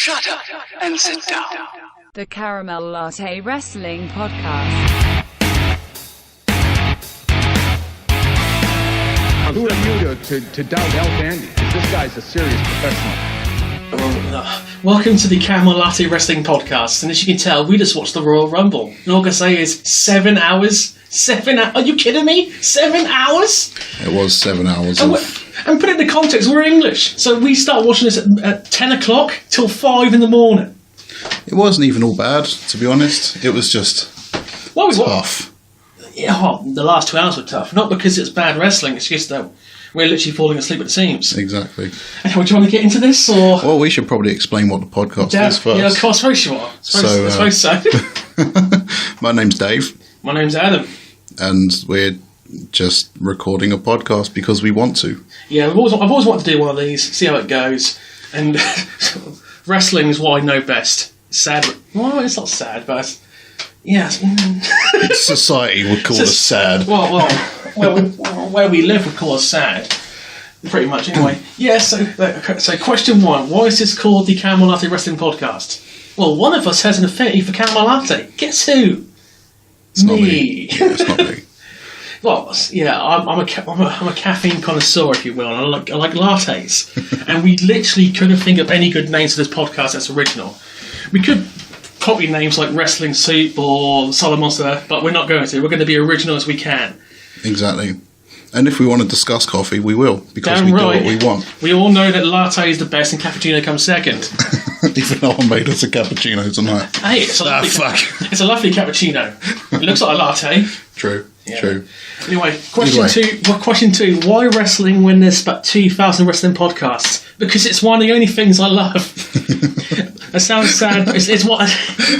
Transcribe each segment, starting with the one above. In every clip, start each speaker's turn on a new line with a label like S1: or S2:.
S1: Shut up and sit down.
S2: The Caramal Latte Wrestling Podcast.
S3: Who are you to doubt El Dandy? Because this guy's a serious professional.
S4: Welcome to the Caramal Latte Wrestling Podcast, and as you can tell, we just watched the Royal Rumble. And all I can say is 7 hours. 7 hours? Are you kidding me? 7 hours?
S5: It was 7 hours.
S4: And put it into context, we're English, so we start watching this at 10 o'clock till 5 in the morning.
S5: It wasn't even all bad, to be honest. It was just tough.
S4: Yeah, the last 2 hours were tough. Not because it's bad wrestling, it's just that we're literally falling asleep at the seams.
S5: Exactly.
S4: Anyway, do you want to get into this, or...?
S5: Well, we should probably explain what the podcast is first.
S4: Yeah, of course, very sure. I suppose so.
S5: My name's Dave.
S4: My name's Adam.
S5: And we're just recording a podcast because we want to.
S4: Yeah, I've always wanted to do one of these, see how it goes. And wrestling is what I know best. Sad. Well, it's not sad, but... Yeah.
S5: Society would call us sad.
S4: Well, where we live would call us sad. Pretty much, anyway. Yeah, so question one. Why is this called the Caramal Latte Wrestling Podcast? Well, one of us has an affinity for Caramal Latte. Guess who?
S5: It's not me. Yeah, it's not me.
S4: Well, yeah, I'm a caffeine connoisseur, if you will, and I like lattes. And we literally couldn't think of any good names for this podcast that's original. We could copy names like Wrestling Soup or Solid Monster, but we're not going to. We're going to be original as we can.
S5: Exactly. And if we want to discuss coffee, we will, because we do what we want.
S4: We all know that latte is the best and cappuccino comes second.
S5: Even though I made us a cappuccino tonight.
S4: Hey, it's a lovely cappuccino. It looks like a latte.
S5: True.
S4: Yeah. True. Anyway, question two. Why wrestling when there's about 2,000 wrestling podcasts? Because it's one of the only things I love. That sounds sad, but it's what...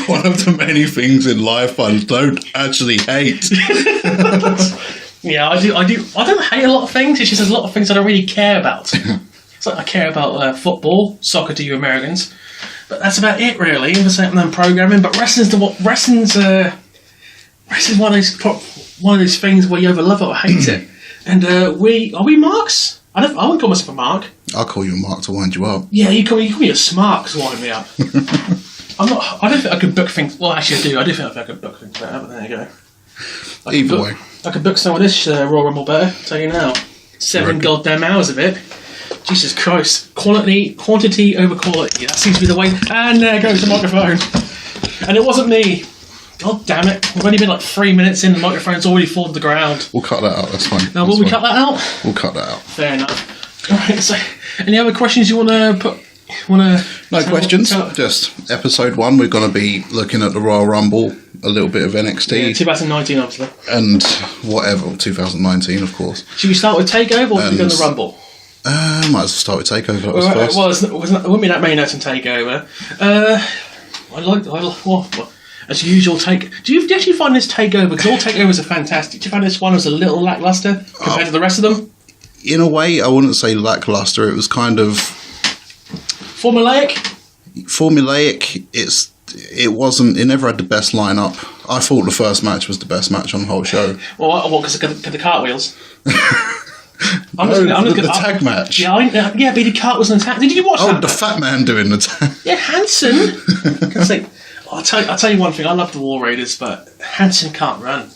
S5: One of the many things in life I don't actually hate.
S4: Yeah, I do. I don't hate a lot of things. It's just there's a lot of things I don't really care about. It's like I care about football, soccer to you Americans, but that's about it really. And programming, but wrestling's one of those things where you either love it or hate it. And are we marks? I wouldn't call myself a mark.
S5: I'll call you a mark to wind you up.
S4: Yeah, you call me a smart to wind me up. I don't think I could book things. Well, actually, I do. I do think I could book things better. But there you go.
S5: Either way,
S4: I could book some of this Royal Rumble better. I'll tell you now. 7 goddamn hours of it. Jesus Christ. Quantity over quality. That seems to be the way. And there goes the microphone. And it wasn't me. God damn it. We've only been like 3 minutes in, the microphone's already fallen to the ground.
S5: We'll cut that out, that's fine.
S4: Now, will we cut that out?
S5: We'll cut that out.
S4: Fair enough. Alright, so, any other questions you want to put?
S5: No questions. Just episode 1, we're going to be looking at the Royal Rumble, a little bit of NXT.
S4: Yeah, 2019, obviously.
S5: And whatever, 2019, of course.
S4: Should we start with Takeover or should we go to the Rumble?
S5: Might as well start with Takeover. That was first.
S4: It wouldn't be that many notes on Takeover. As usual, do you actually find this Takeover, because all Takeovers are fantastic, do you find this one was a little lackluster compared to the rest of them?
S5: In a way, I wouldn't say lackluster. It was kind of...
S4: Formulaic?
S5: It never had the best lineup. I thought the first match was the best match on the whole show.
S4: Well, what, because of the cartwheels?
S5: The tag match.
S4: Yeah, but the cart was an attack. Did you watch that?
S5: Oh, the fat man doing the tag.
S4: Yeah, Hanson. I'll tell you one thing. I love the War Raiders, but Hanson can't run.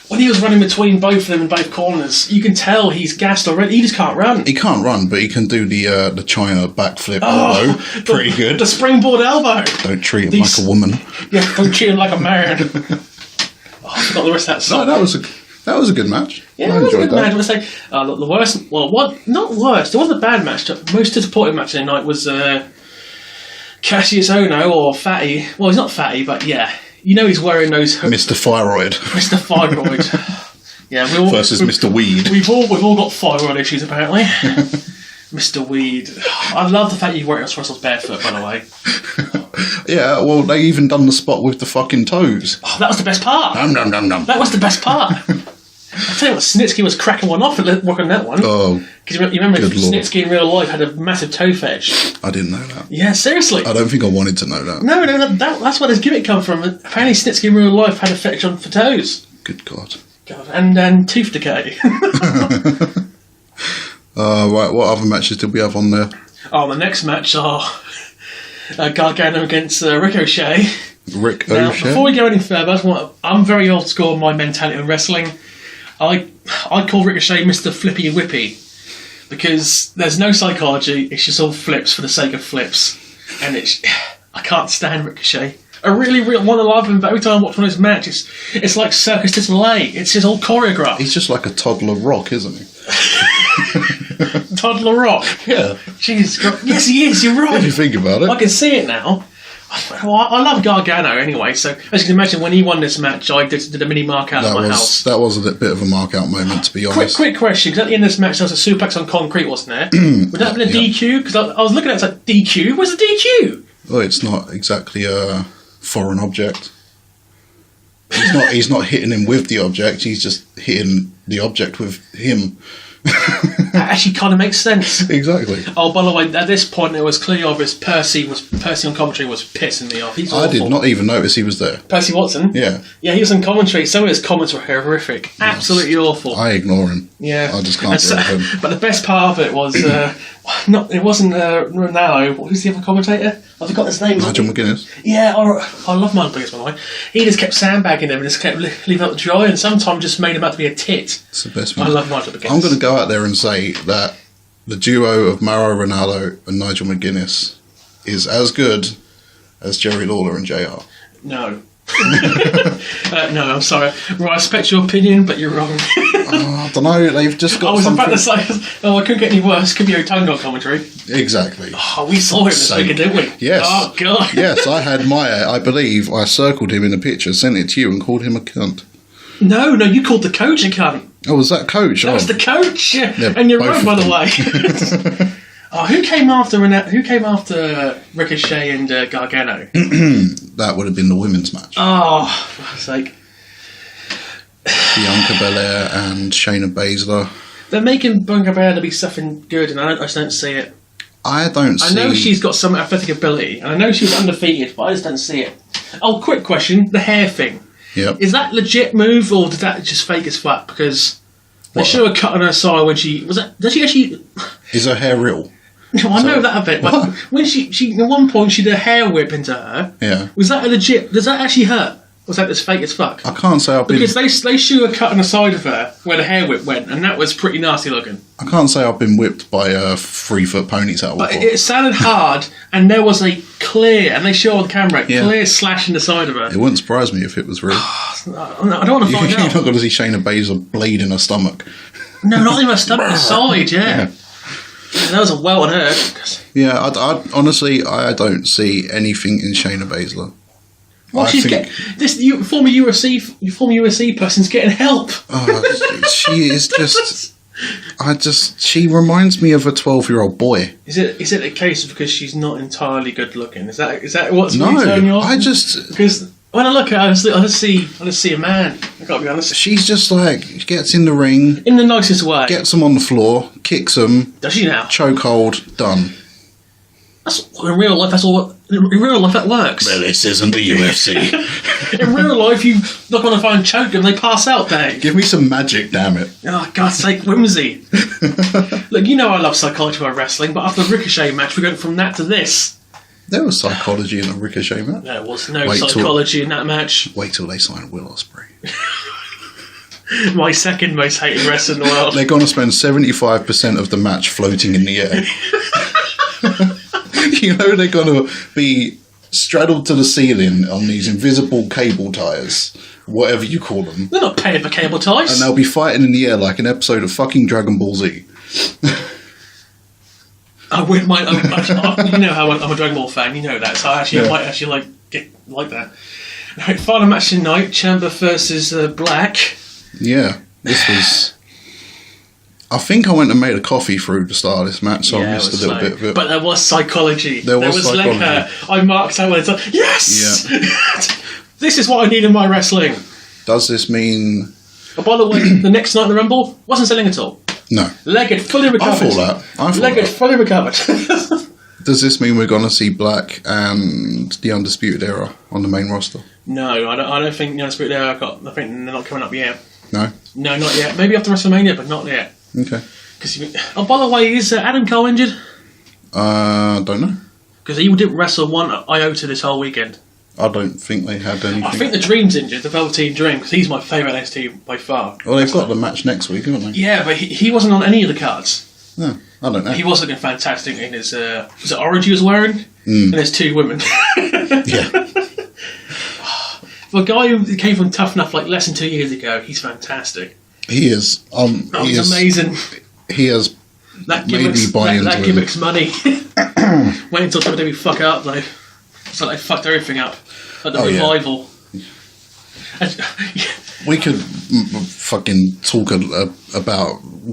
S4: When he was running between both of them in both corners, you can tell he's gassed already. He just can't run.
S5: He can't run, but he can do the China backflip elbow. Pretty good.
S4: The springboard elbow.
S5: Don't treat him like a woman.
S4: Yeah, don't treat him like a man. I forgot the rest of that song.
S5: No, that was a good match.
S4: Yeah,
S5: I enjoyed that.
S4: I was say the worst. Well, what? Not worst. It wasn't a bad match. The most disappointing match of the night was Cassius Ohno, or Fatty. Well, he's not Fatty, but yeah. You know he's wearing those...
S5: Mr. Thyroid.
S4: Mr. Thyroid. Yeah,
S5: versus Mr. Weed.
S4: We've all got thyroid issues, apparently. Mr. Weed. I love the fact you wear Russell's barefoot, by the way.
S5: Yeah, well, they even done the spot with the fucking toes.
S4: Oh, that was the best part.
S5: Nom, nom, nom.
S4: That was the best part. I'll tell you what, Snitsky was cracking one off and working that one.
S5: Oh,
S4: because you remember Snitsky in real life had a massive toe fetish.
S5: I didn't know that.
S4: Yeah, seriously.
S5: I don't think I wanted to know that.
S4: No, that's where this gimmick come from. Apparently Snitsky in real life had a fetish for toes.
S5: Good God.
S4: And tooth decay.
S5: Right, what other matches did we have on there?
S4: Oh, the next match Gargano against Ricochet.
S5: Rick
S4: Now,
S5: O'Shea.
S4: before we go any further, I'm very old school in my mentality in wrestling. I call Ricochet Mr. Flippy Whippy because there's no psychology. It's just all flips for the sake of flips, and I can't stand Ricochet. I really want to love him, but every time I watch one of his matches, it's like Circus du Soleil. It's his all choreographed.
S5: He's just like a toddler rock, isn't he?
S4: Toddler Rock.
S5: Yeah.
S4: Jesus Christ. Yes, he is. You're right.
S5: If you think about it.
S4: I can see it now. Well, I love Gargano anyway, so as you can imagine, when he won this match, I did a mini mark out of my house.
S5: That was a bit of a mark out moment, to be honest.
S4: Quick question, because at the end of this match there was a suplex on concrete, wasn't there? Would that have been a DQ? Because I was looking at it, it's like, DQ? Where's the DQ?
S5: Well, it's not exactly a foreign object. He's not hitting him with the object, he's just hitting the object with him.
S4: That actually kind of makes sense.
S5: Exactly.
S4: Oh, by the way, at this point it was clearly obvious Percy on commentary was pissing me off. He's awful.
S5: I did not even notice he was there.
S4: Percy Watson?
S5: Yeah.
S4: Yeah, he was on commentary. Some of his comments were horrific. Absolutely awful.
S5: I ignore him.
S4: Yeah.
S5: I just can't deal with him.
S4: But the best part of it was, it wasn't Ronaldo. Who's the other commentator? I forgot his name.
S5: Nigel McGuinness.
S4: Yeah, I love Nigel McGuinness, by the way. He just kept sandbagging him and just kept leaving out the dry, and sometimes just made him out to be a tit.
S5: It's the best one.
S4: I love Nigel McGuinness.
S5: I'm going to go out there and say that the duo of Mauro Ronaldo and Nigel McGuinness is as good as Jerry Lawler and JR.
S4: No. No, I'm sorry. Well, I respect your opinion, but you're wrong.
S5: I don't know, they've just got
S4: I was
S5: something...
S4: about to say, I couldn't get any worse. Could be a tongue on commentary.
S5: Exactly.
S4: Oh, we saw him this weekend, didn't we?
S5: Yes.
S4: Oh, God.
S5: Yes, I believe I circled him in a picture, sent it to you and called him a cunt.
S4: No, you called the coach a cunt.
S5: Oh, was that coach?
S4: That was the coach.
S5: Yeah,
S4: and you're
S5: both
S4: right, by
S5: of
S4: the way. Oh, who came after Ricochet and Gargano?
S5: That would have been the women's match.
S4: Oh, for fuck's sake.
S5: Bianca Belair and Shayna Baszler.
S4: They're making Bianca Belair to be something good, and I just don't see it.
S5: I know
S4: she's got some athletic ability, and I know she's undefeated, but I just don't see it. Oh, quick question. The hair thing.
S5: Yep.
S4: Is that legit move, or did that just fake as fuck? Because they show a cut on her side when she... Does she actually...
S5: Is her hair real?
S4: No, I know that a bit. But when she at one point she did a hair whip into her.
S5: Yeah.
S4: Was that a legit? Does that actually hurt? Was that just fake as fuck?
S5: I can't say I've been...
S4: Because they shoot a cut on the side of her where the hair whip went, and that was pretty nasty looking.
S5: I can't say I've been whipped by a 3-foot ponytail before.
S4: But it sounded hard, and there was a clear, and they show on the camera, clear slash in the side of her.
S5: It wouldn't surprise me if it was real.
S4: I don't want to find
S5: You're
S4: out.
S5: not going to see Shayna Baszler bleed in her stomach.
S4: No, not even her stomach, the side, yeah. That was a well on her.
S5: Yeah, I honestly, I don't see anything in Shayna Baszler.
S4: Well, former UFC person's getting help.
S5: She is just... she reminds me of a 12-year-old boy.
S4: Is it a case of because she's not entirely good looking? Is that what's really turning you off? Because when I look at her, I just see a man. I gotta be honest.
S5: She's just like gets in the ring
S4: in the nicest way,
S5: gets them on the floor, kicks them.
S4: Does she now?
S5: Chokehold, done.
S4: In real life, that's all. In real life, that works.
S5: Well, this isn't the UFC.
S4: In real life, you knock on the phone, choke them, they pass out. Dave,
S5: give me some magic, damn it!
S4: Oh, God's sake, whimsy. Look, you know I love psychology about wrestling, but after the Ricochet match, we're going from that to this.
S5: There was psychology in the Ricochet match.
S4: There was no psychology in that match.
S5: Wait till they sign Will Ospreay.
S4: My second most hated wrestler in the world.
S5: They're going to spend 75% of the match floating in the air. You know they're going to be straddled to the ceiling on these invisible cable ties, whatever you call them.
S4: They're not paying for cable ties.
S5: And they'll be fighting in the air like an episode of fucking Dragon Ball Z.
S4: I wouldn't mind. You know how I'm a Dragon Ball fan. You know that, so I might actually like that. Right, final match tonight: Ciampa versus Black.
S5: Yeah, this was. I think I went and made a coffee through the start of this match, so I missed a little bit of it.
S4: But there was psychology.
S5: There was psychology.
S4: Like I marked out when it's like, yes! Yeah. This is what I need in my wrestling.
S5: Does this mean...
S4: Oh, by the way, the next night in the Rumble, wasn't selling at all.
S5: No.
S4: Legged, fully recovered.
S5: I thought
S4: Legged, fully recovered.
S5: Does this mean we're going to see Black and the Undisputed Era on the main roster?
S4: No, I don't think the Undisputed Era I think they're not coming up yet.
S5: No?
S4: No, not yet. Maybe after WrestleMania, but not yet.
S5: Okay.
S4: Oh, by the way, is Adam Cole injured?
S5: Don't know.
S4: Because he didn't wrestle one iota this whole weekend.
S5: I don't think they had anything.
S4: I think the Dream's injured, the Velveteen Dream, because he's my favourite NXT by far.
S5: Well, they've got the match next week, haven't they?
S4: Yeah, but he wasn't on any of the cards.
S5: No, I don't know.
S4: He was looking fantastic in his... was it orange he was wearing? And there's two women.
S5: Yeah.
S4: For a guy who came from Tough Enough like less than 2 years ago, he's fantastic.
S5: He is.
S4: He's amazing.
S5: He has made me buy into it.
S4: That gimmick's money. Wait until WWE fuck up, though. It's like they fucked everything up. Like the revival.
S5: We could fucking talk about,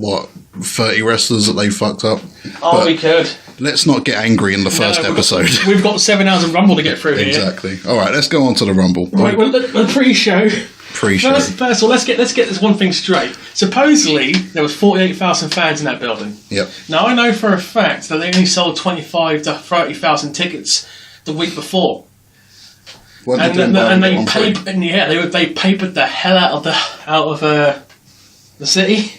S5: 30 wrestlers that they fucked up.
S4: Oh, we could.
S5: Let's not get angry in the first episode.
S4: We've got 7 hours of Rumble to get through here.
S5: Exactly. All right, let's go on to the Rumble.
S4: Right, well, the pre-show. First of all, let's get this one thing straight. Supposedly, there was 48,000 fans in that building.
S5: Yep.
S4: Now, I know for a fact that they only sold 25 to 30,000 tickets the week before. They papered the hell out of the city.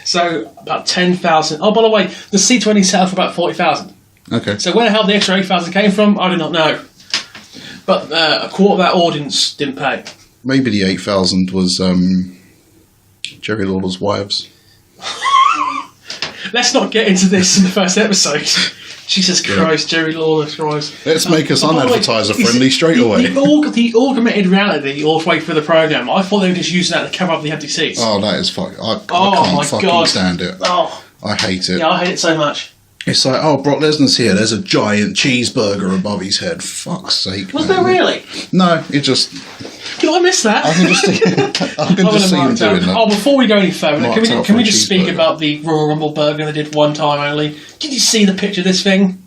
S4: So about 10,000. Oh, by the way, the seats were only set up for about 40,000.
S5: Okay.
S4: So where the hell the extra 8,000 came from, I do not know. But a quarter of that audience didn't pay.
S5: Maybe the 8,000 was Jerry Lawler's wives.
S4: Let's not get into this in the first episode. Jesus Christ, Jerry Lawler, Christ.
S5: Let's make us unadvertiser friendly straight away.
S4: The augmented reality all the way through the programme. I thought they were just using that to cover up the empty seats.
S5: Oh, that is fuck. I can't fucking stand it.
S4: Oh,
S5: I hate it.
S4: Yeah, I hate it so much.
S5: It's like, oh, Brock Lesnar's here. There's a giant cheeseburger above his head. Fuck's sake.
S4: Was there really?
S5: No, it just...
S4: Did I miss that?
S5: I can just see him doing that.
S4: Oh, before we go any further, can we just speak about the Royal Rumble burger they did one time only? Did you see the picture of this thing?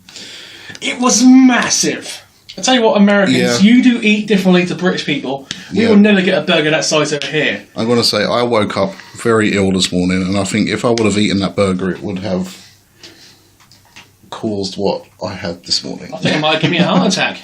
S4: It was massive. I tell you what, Americans, you do eat differently to British people. We will never get a burger that size over here.
S5: I'm going to say, I woke up very ill this morning, and I think if I would have eaten that burger, it would have caused what I had this morning.
S4: I think it might give me a heart attack.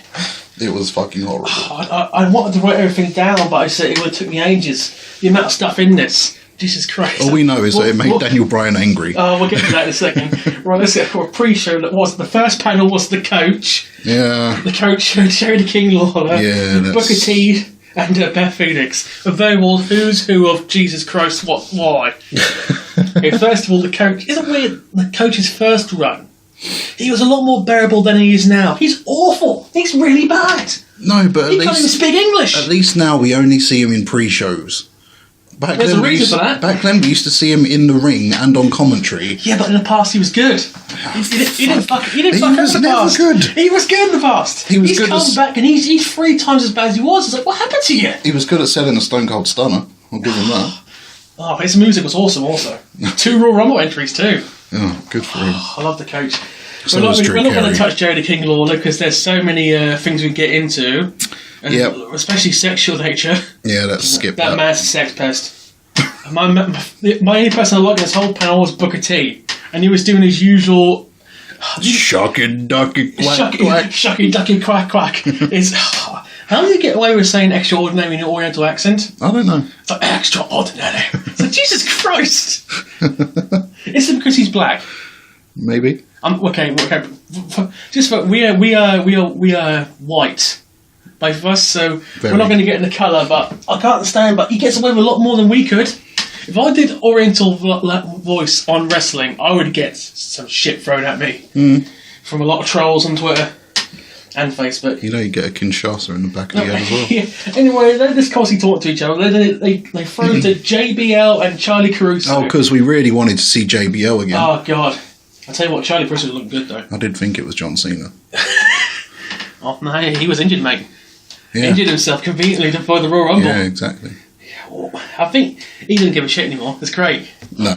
S5: It was fucking horrible.
S4: I wanted to write everything down, but I said it would have took me ages. The amount of stuff in this. Jesus Christ.
S5: All we know is that it made Daniel Bryan angry.
S4: Oh, we'll get to that in a second. Right, let's get for a pre-show that was... The first panel was the coach.
S5: Yeah.
S4: The coach showed Jerry the King Lawler.
S5: Yeah,
S4: Booker T and Beth Phoenix. A very well who's who of Jesus Christ, what, why. Okay, first of all, the coach... Isn't it weird? The coach's first run. He was a lot more bearable than he is now. He's awful. He's really bad.
S5: No, but
S4: he can't even speak English.
S5: At least now we only see him in pre-shows.
S4: There's a reason for that.
S5: Back then we used to see him in the ring and on commentary.
S4: Yeah, but in the past he was good. He didn't fuck up in the past.
S5: Good.
S4: He was good in the past. He's come back and he's 3 times as bad as he was. It's like, what happened to you?
S5: He was good at selling a Stone Cold Stunner. I'll give him that.
S4: Oh, his music was awesome also. 2 Royal Rumble entries too.
S5: Oh, good for him.
S4: I love the coach.
S5: So
S4: we're not going to touch Jerry the King Lawler because there's so many things we can get into. And especially sexual nature.
S5: Yeah, let's skip that.
S4: That man's a sex pest. My only person I liked in this whole panel was Booker T. And he was doing his usual...
S5: Shucky ducky quack quack.
S4: Shucky ducky quack quack. How do you get away with saying extraordinary in your Oriental accent?
S5: I don't know.
S4: It's like, extraordinary. It's like, Jesus Christ! Is it because he's black?
S5: Maybe.
S4: Okay. Just for, we are white. Both of us, so we're not going to get in the colour, but I can't understand, but he gets away with a lot more than we could. If I did Oriental voice on wrestling, I would get some shit thrown at me from a lot of trolls on Twitter and Facebook.
S5: You know you get a Kinshasa in the back of the head as well.
S4: Yeah. Anyway, they're just constantly talking to each other. They throw to JBL and Charlie Caruso.
S5: Oh, because we really wanted to see JBL again.
S4: Oh, God. I'll tell you what, Charlie Caruso looked good, though.
S5: I did think it was John Cena.
S4: Oh, no, he was injured, mate.
S5: Yeah.
S4: Injured himself conveniently for the Royal Rumble.
S5: Yeah, exactly.
S4: I think he doesn't give a shit anymore. It's great.
S5: No.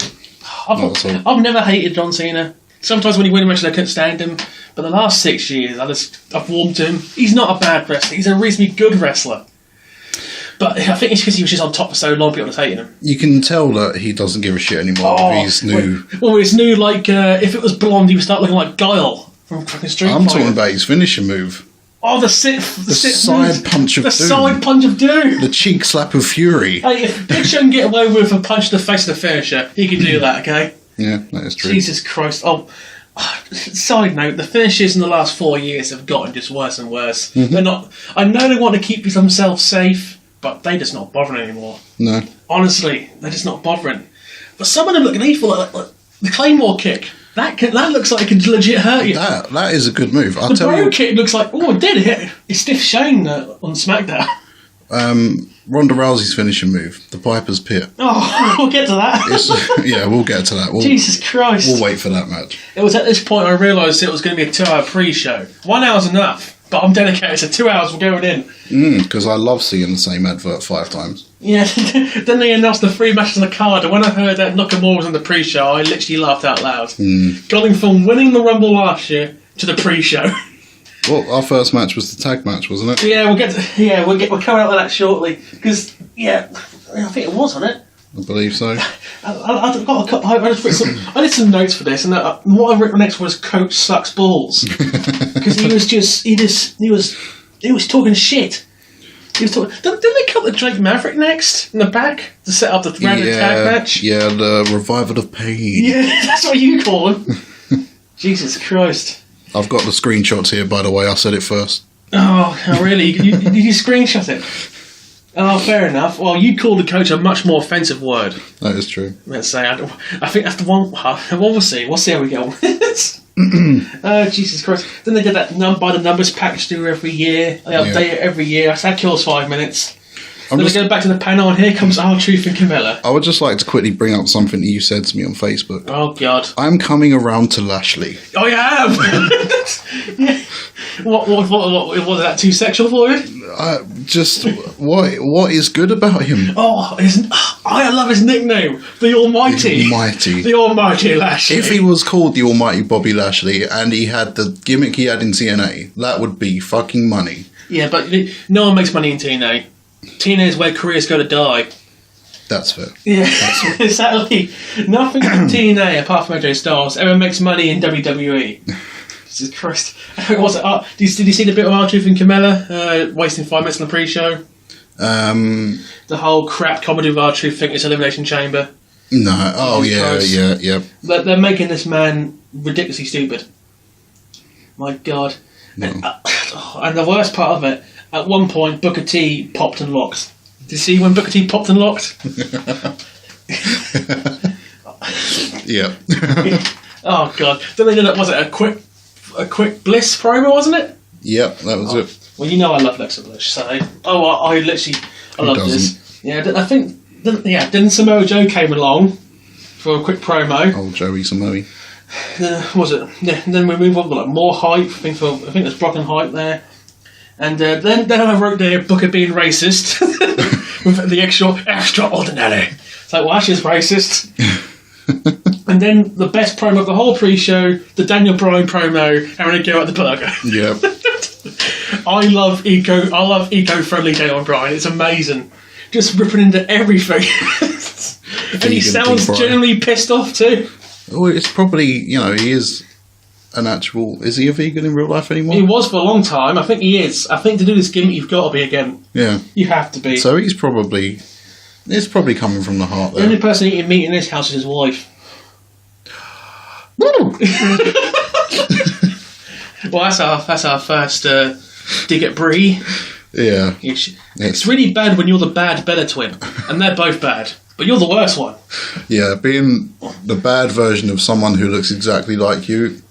S4: I've never hated John Cena. Sometimes when he wins a match, I couldn't stand him. But the last 6 years, I've warmed to him. He's not a bad wrestler. He's a reasonably good wrestler. But I think it's because he was just on top for so long, people are hating him.
S5: You can tell that he doesn't give a shit anymore. He's new.
S4: Well, it's new, like, if it was blonde, he would start looking like Guile from fucking Street Fighter.
S5: I'm talking about his finishing move.
S4: Oh, the side punch of doom. The side punch of doom.
S5: The cheek slap of fury.
S4: Hey, if Big Show can get away with a punch to the face of the finisher, he can do that, okay?
S5: Yeah, that is true.
S4: Jesus Christ. Oh, Side note: the finishes in the last 4 years have gotten just worse and worse.
S5: Mm-hmm.
S4: They're not. I know they want to keep themselves safe, but they just not bothering anymore.
S5: No.
S4: Honestly, they're just not bothering. But some of them look lethal. Like the Claymore kick. That looks like it could legit hurt you.
S5: That is a good move. I'll
S4: the
S5: tell
S4: bro
S5: you.
S4: kick looks like, oh, it did hit. It's Stiff Shane on SmackDown.
S5: Ronda Rousey's finishing move, the Piper's Pit.
S4: Oh, we'll get to that.
S5: Yeah, we'll get to that.
S4: Jesus Christ.
S5: We'll wait for that match.
S4: It was at this point I realised it was going to be a 2-hour pre-show. 1 hour's enough, but I'm dedicated, so 2 hours we're going in.
S5: Because I love seeing the same advert 5 times.
S4: Yeah, then they announced the 3 matches on the card, and when I heard that Nakamura was on the pre-show, I literally laughed out loud. Going from winning the Rumble last year to the pre-show.
S5: Well, our first match was the tag match, wasn't it?
S4: Yeah, we're coming out with that shortly, because, I think it was, wasn't it?
S5: I believe so.
S4: I did some notes for this, and what I wrote next was "Coach sucks balls" because he was talking shit. He was talking. Didn't they cut the Drake Maverick next in the back to set up the random tag match?
S5: Yeah, the Revival of Pain.
S4: Yeah, that's what you call him. Jesus Christ!
S5: I've got the screenshots here, by the way. I said it first.
S4: Oh, really? Did you screenshot it? Oh, fair enough. Well, you called the coach a much more offensive word.
S5: That is true.
S4: Let's say. I think that's the one. Well, we'll see. We'll see how we go. Oh, Jesus Christ. Then they did that by the numbers package do every year. They update it every year. That kills 5 minutes. Then they go back to the panel, and here comes R-Truth and Camilla.
S5: I would just like to quickly bring up something that you said to me on Facebook.
S4: Oh, God.
S5: I'm coming around to Lashley.
S4: Oh, you have? Yeah. What was that too sexual for you?
S5: What is good about him?
S4: Oh, I love his nickname, the Almighty. The Almighty Lashley.
S5: If he was called the Almighty Bobby Lashley and he had the gimmick he had in TNA, that would be fucking money.
S4: Yeah, but no one makes money in TNA. TNA is where careers go to die.
S5: That's fair.
S4: Yeah, exactly. Nothing from TNA apart from AJ Styles ever makes money in WWE. Jesus Christ. What's it? Did you see the bit of R-Truth and Camilla wasting 5 minutes on the pre-show? The whole crap comedy of R-Truth think it's Elimination Chamber.
S5: No. Oh, yeah.
S4: They're making this man ridiculously stupid. My God.
S5: No.
S4: And the worst part of it, at one point, Booker T popped and locked. Did you see when Booker T popped and locked?
S5: Yeah.
S4: Oh, God. Then they did it, was it a quick Bliss promo, wasn't it?
S5: Yep, that was it.
S4: Well, you know I love Alexa Bliss, so... I love this. Yeah, I think... Then Samoa Joe came along for a quick promo.
S5: Oh, Joey Samoa.
S4: Was it? Yeah, and then we move on with more hype. I think there's Brock and hype there. And then I wrote there Booker being racist with the extraordinary. It's like, well, Ashley's racist. And then the best promo of the whole pre-show, the Daniel Bryan promo, having a go at the burger.
S5: Yep.
S4: I love eco-friendly Daniel Bryan. It's amazing. Just ripping into everything. And he sounds genuinely pissed off too.
S5: Well, it's probably, he is an actual... Is he a vegan in real life anymore?
S4: He was for a long time. I think he is. I think to do this gimmick, you've got to be again.
S5: Yeah.
S4: You have to be.
S5: So it's probably coming from the heart there.
S4: The only person eating meat in this house is his wife. Well, that's our first dig at Brie.
S5: Yeah.
S4: It's really bad when you're the bad Bella twin, and they're both bad. But you're the worst one.
S5: Yeah, being the bad version of someone who looks exactly like you.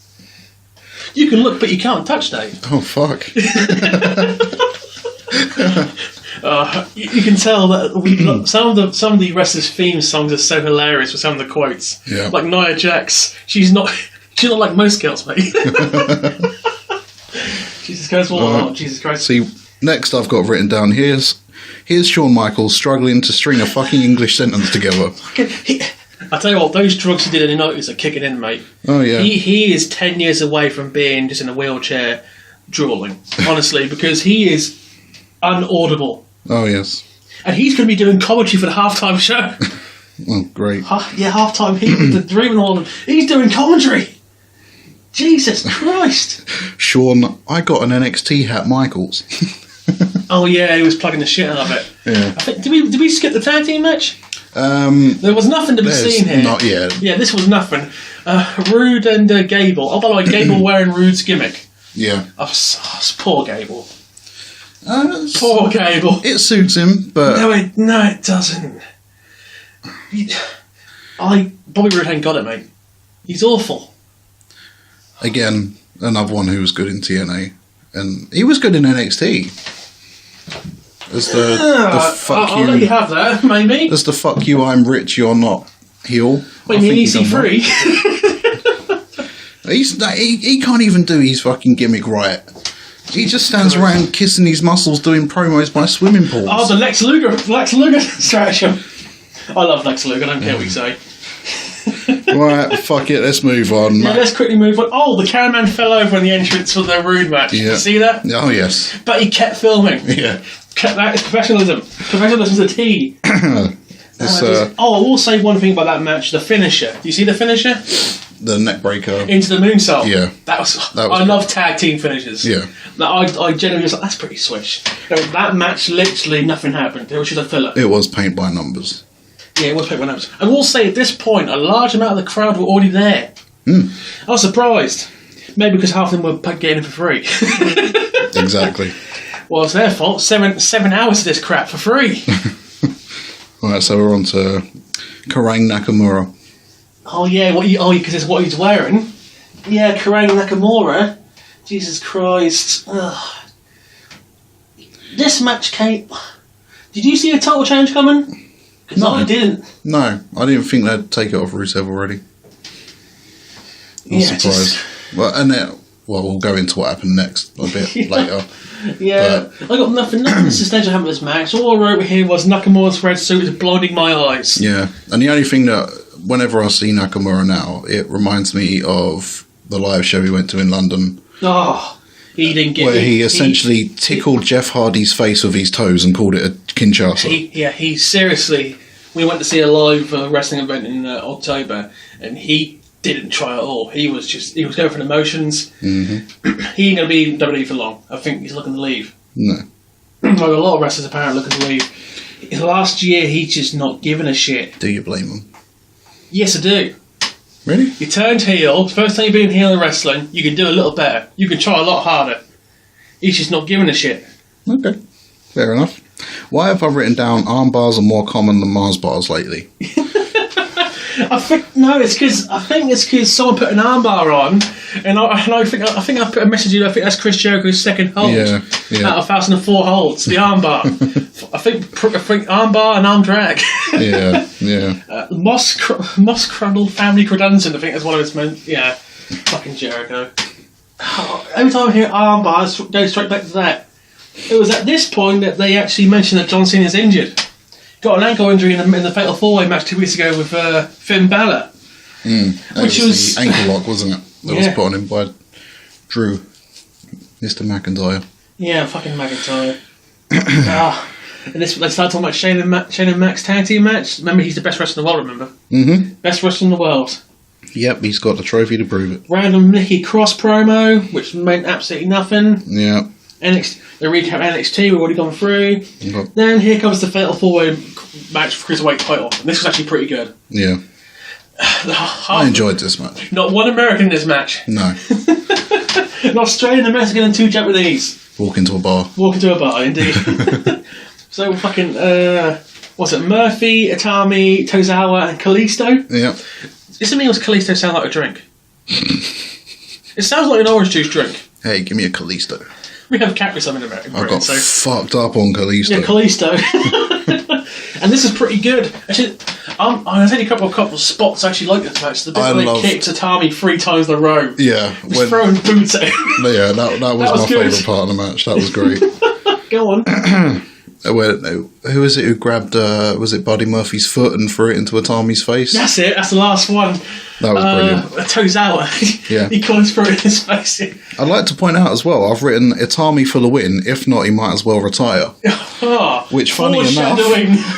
S4: You can look, but you can't touch, Dave.
S5: Oh, fuck.
S4: You can tell that some of the wrestlers' theme songs are so hilarious with some of the quotes.
S5: Yeah.
S4: Like Nia Jax, she's not like most girls, mate. Jesus Christ! Well, Jesus Christ.
S5: See, next I've got written down here's Shawn Michaels struggling to string a fucking English sentence together.
S4: I tell you what, those drugs he did in the 90s are kicking in, mate.
S5: Oh yeah.
S4: He is 10 years away from being just in a wheelchair drooling, honestly, because he is unaudible.
S5: Oh yes.
S4: And he's going to be doing commentary for the halftime show.
S5: Oh great.
S4: Halftime heat with the Dream and all of them. He's doing commentary. Jesus Christ.
S5: Shawn, I got an NXT hat, Michaels.
S4: Oh yeah, he was plugging the shit out of it.
S5: Yeah.
S4: I think, did we skip the tag team match? There was nothing to be seen here.
S5: Not yet.
S4: Yeah, this was nothing. Rude and Gable. Oh, by the way, Gable wearing Rude's gimmick.
S5: Yeah.
S4: Oh, poor Gable. Poor Gable.
S5: It suits him, but...
S4: No, it doesn't. Bobby Roode ain't got it, mate. He's awful.
S5: Again, another one who was good in TNA. And he was good in NXT. As the fuck
S4: I'll let you have that, maybe.
S5: As the fuck you, I'm rich, you're not heel.
S4: Wait, you mean EC3?
S5: He can't even do his fucking gimmick right. He just stands around kissing his muscles doing promos by swimming pools.
S4: Oh, the Lex Luger stratagem. I love Lex Luger, I don't care what you say.
S5: Right, fuck it, let's move on.
S4: Yeah, let's quickly move on. Oh, the Caraman fell over in the entrance for the Rude match. Yeah. Did you see that?
S5: Oh, yes.
S4: But he kept filming.
S5: Yeah.
S4: That is professionalism. Professionalism's a T. I will say one thing about that match, the finisher. Do you see the finisher?
S5: The neck breaker.
S4: Into the moonsault.
S5: Yeah.
S4: That was I love tag team finishes.
S5: Yeah.
S4: I genuinely was like, that's pretty swish. That match, literally nothing happened. It was just a filler.
S5: It was paint by numbers.
S4: Yeah, it was paint by numbers. I will say at this point, a large amount of the crowd were already there. I was surprised. Maybe because half of them were getting it for free.
S5: Exactly.
S4: Well, it's their fault. 7 hours of this crap for free.
S5: Right, so we're on to Kerrang Nakamura.
S4: Oh yeah, because it's what he's wearing. Yeah, Kerrang Nakamura. Jesus Christ. Ugh. This match came... Did you see a title change coming? Because I didn't.
S5: No, I didn't think they'd take it off Rusev already. I was surprised. We'll go into what happened next a bit later.
S4: Yeah, but I got nothing substantial happened with this match. All I wrote here was Nakamura's red suit is blinding my eyes.
S5: Yeah, and the only thing that whenever I see Nakamura now, it reminds me of the live show we went to in London.
S4: Oh, he didn't get
S5: where he essentially tickled Jeff Hardy's face with his toes and called it a Kinshasa.
S4: He seriously. We went to see a live wrestling event in October, and he didn't try at all. He was going for the motions. Mm-hmm. He ain't going to be in WWE for long. I think he's looking to leave.
S5: No.
S4: Like a lot of wrestlers apparently looking to leave. Last year, he's just not giving a shit.
S5: Do you blame him?
S4: Yes, I do.
S5: Really?
S4: You turned heel. First time you've been heel in wrestling, you can do a little better. You can try a lot harder. He's just not giving a shit.
S5: Okay. Fair enough. Why have I written down arm bars are more common than Mars bars lately?
S4: I think it's because someone put an armbar on, and I think I put a message in. I think that's Chris Jericho's second hold out of 1,004 holds. The armbar. I think armbar and arm drag. Yeah. Moss Cradled Family Credenza. I think that's one of his men. Yeah, fucking Jericho. Every time I hear armbar, I go straight back to that. It was at this point that they actually mentioned that John Cena's injured. Got an ankle injury in the Fatal 4-Way match 2 weeks ago with Finn Balor.
S5: Which was the ankle lock, wasn't it? That was put on him by Drew. Mr. McIntyre.
S4: Yeah, fucking McIntyre. And they started talking about Shane and Max tag team match. Remember, he's the best wrestler in the world, remember? Mm-hmm. Best wrestler in the world.
S5: Yep, he's got the trophy to prove it. Random
S4: Nikki Cross promo, which meant absolutely nothing.
S5: Yeah.
S4: The recap NXT, we've already gone through. Okay. Then here comes the Fatal 4-Way match for Cruiserweight title. And this was actually pretty good.
S5: Yeah. I enjoyed this match.
S4: Not one American in this match.
S5: No.
S4: An Australian, a Mexican, and 2 Japanese.
S5: Walk into a bar,
S4: indeed. So fucking, what's it? Murphy, Itami, Tozawa, and Kalisto?
S5: Yeah.
S4: Does it mean Kalisto sound like a drink? It sounds like an orange juice drink.
S5: Hey, give me a Kalisto.
S4: We have Capri some in America.
S5: I got fucked up on Kalisto.
S4: Yeah, Kalisto. And this is pretty good. Actually, there's only a couple of spots I actually like this match. The bit where they kicked Itami 3 times in a row.
S5: Yeah.
S4: Throwing boots at him.
S5: Yeah, that was my favourite part of the match. That was great.
S4: Go on.
S5: Who is it who grabbed, was it Buddy Murphy's foot and threw it into Itami's face?
S4: That's it, that's the last one.
S5: That was brilliant.
S4: Tozawa.
S5: Yeah.
S4: He couldn't throw it in his face.
S5: I'd like to point out as well, I've written Itami for the win. If not, he might as well retire. Which, funny enough...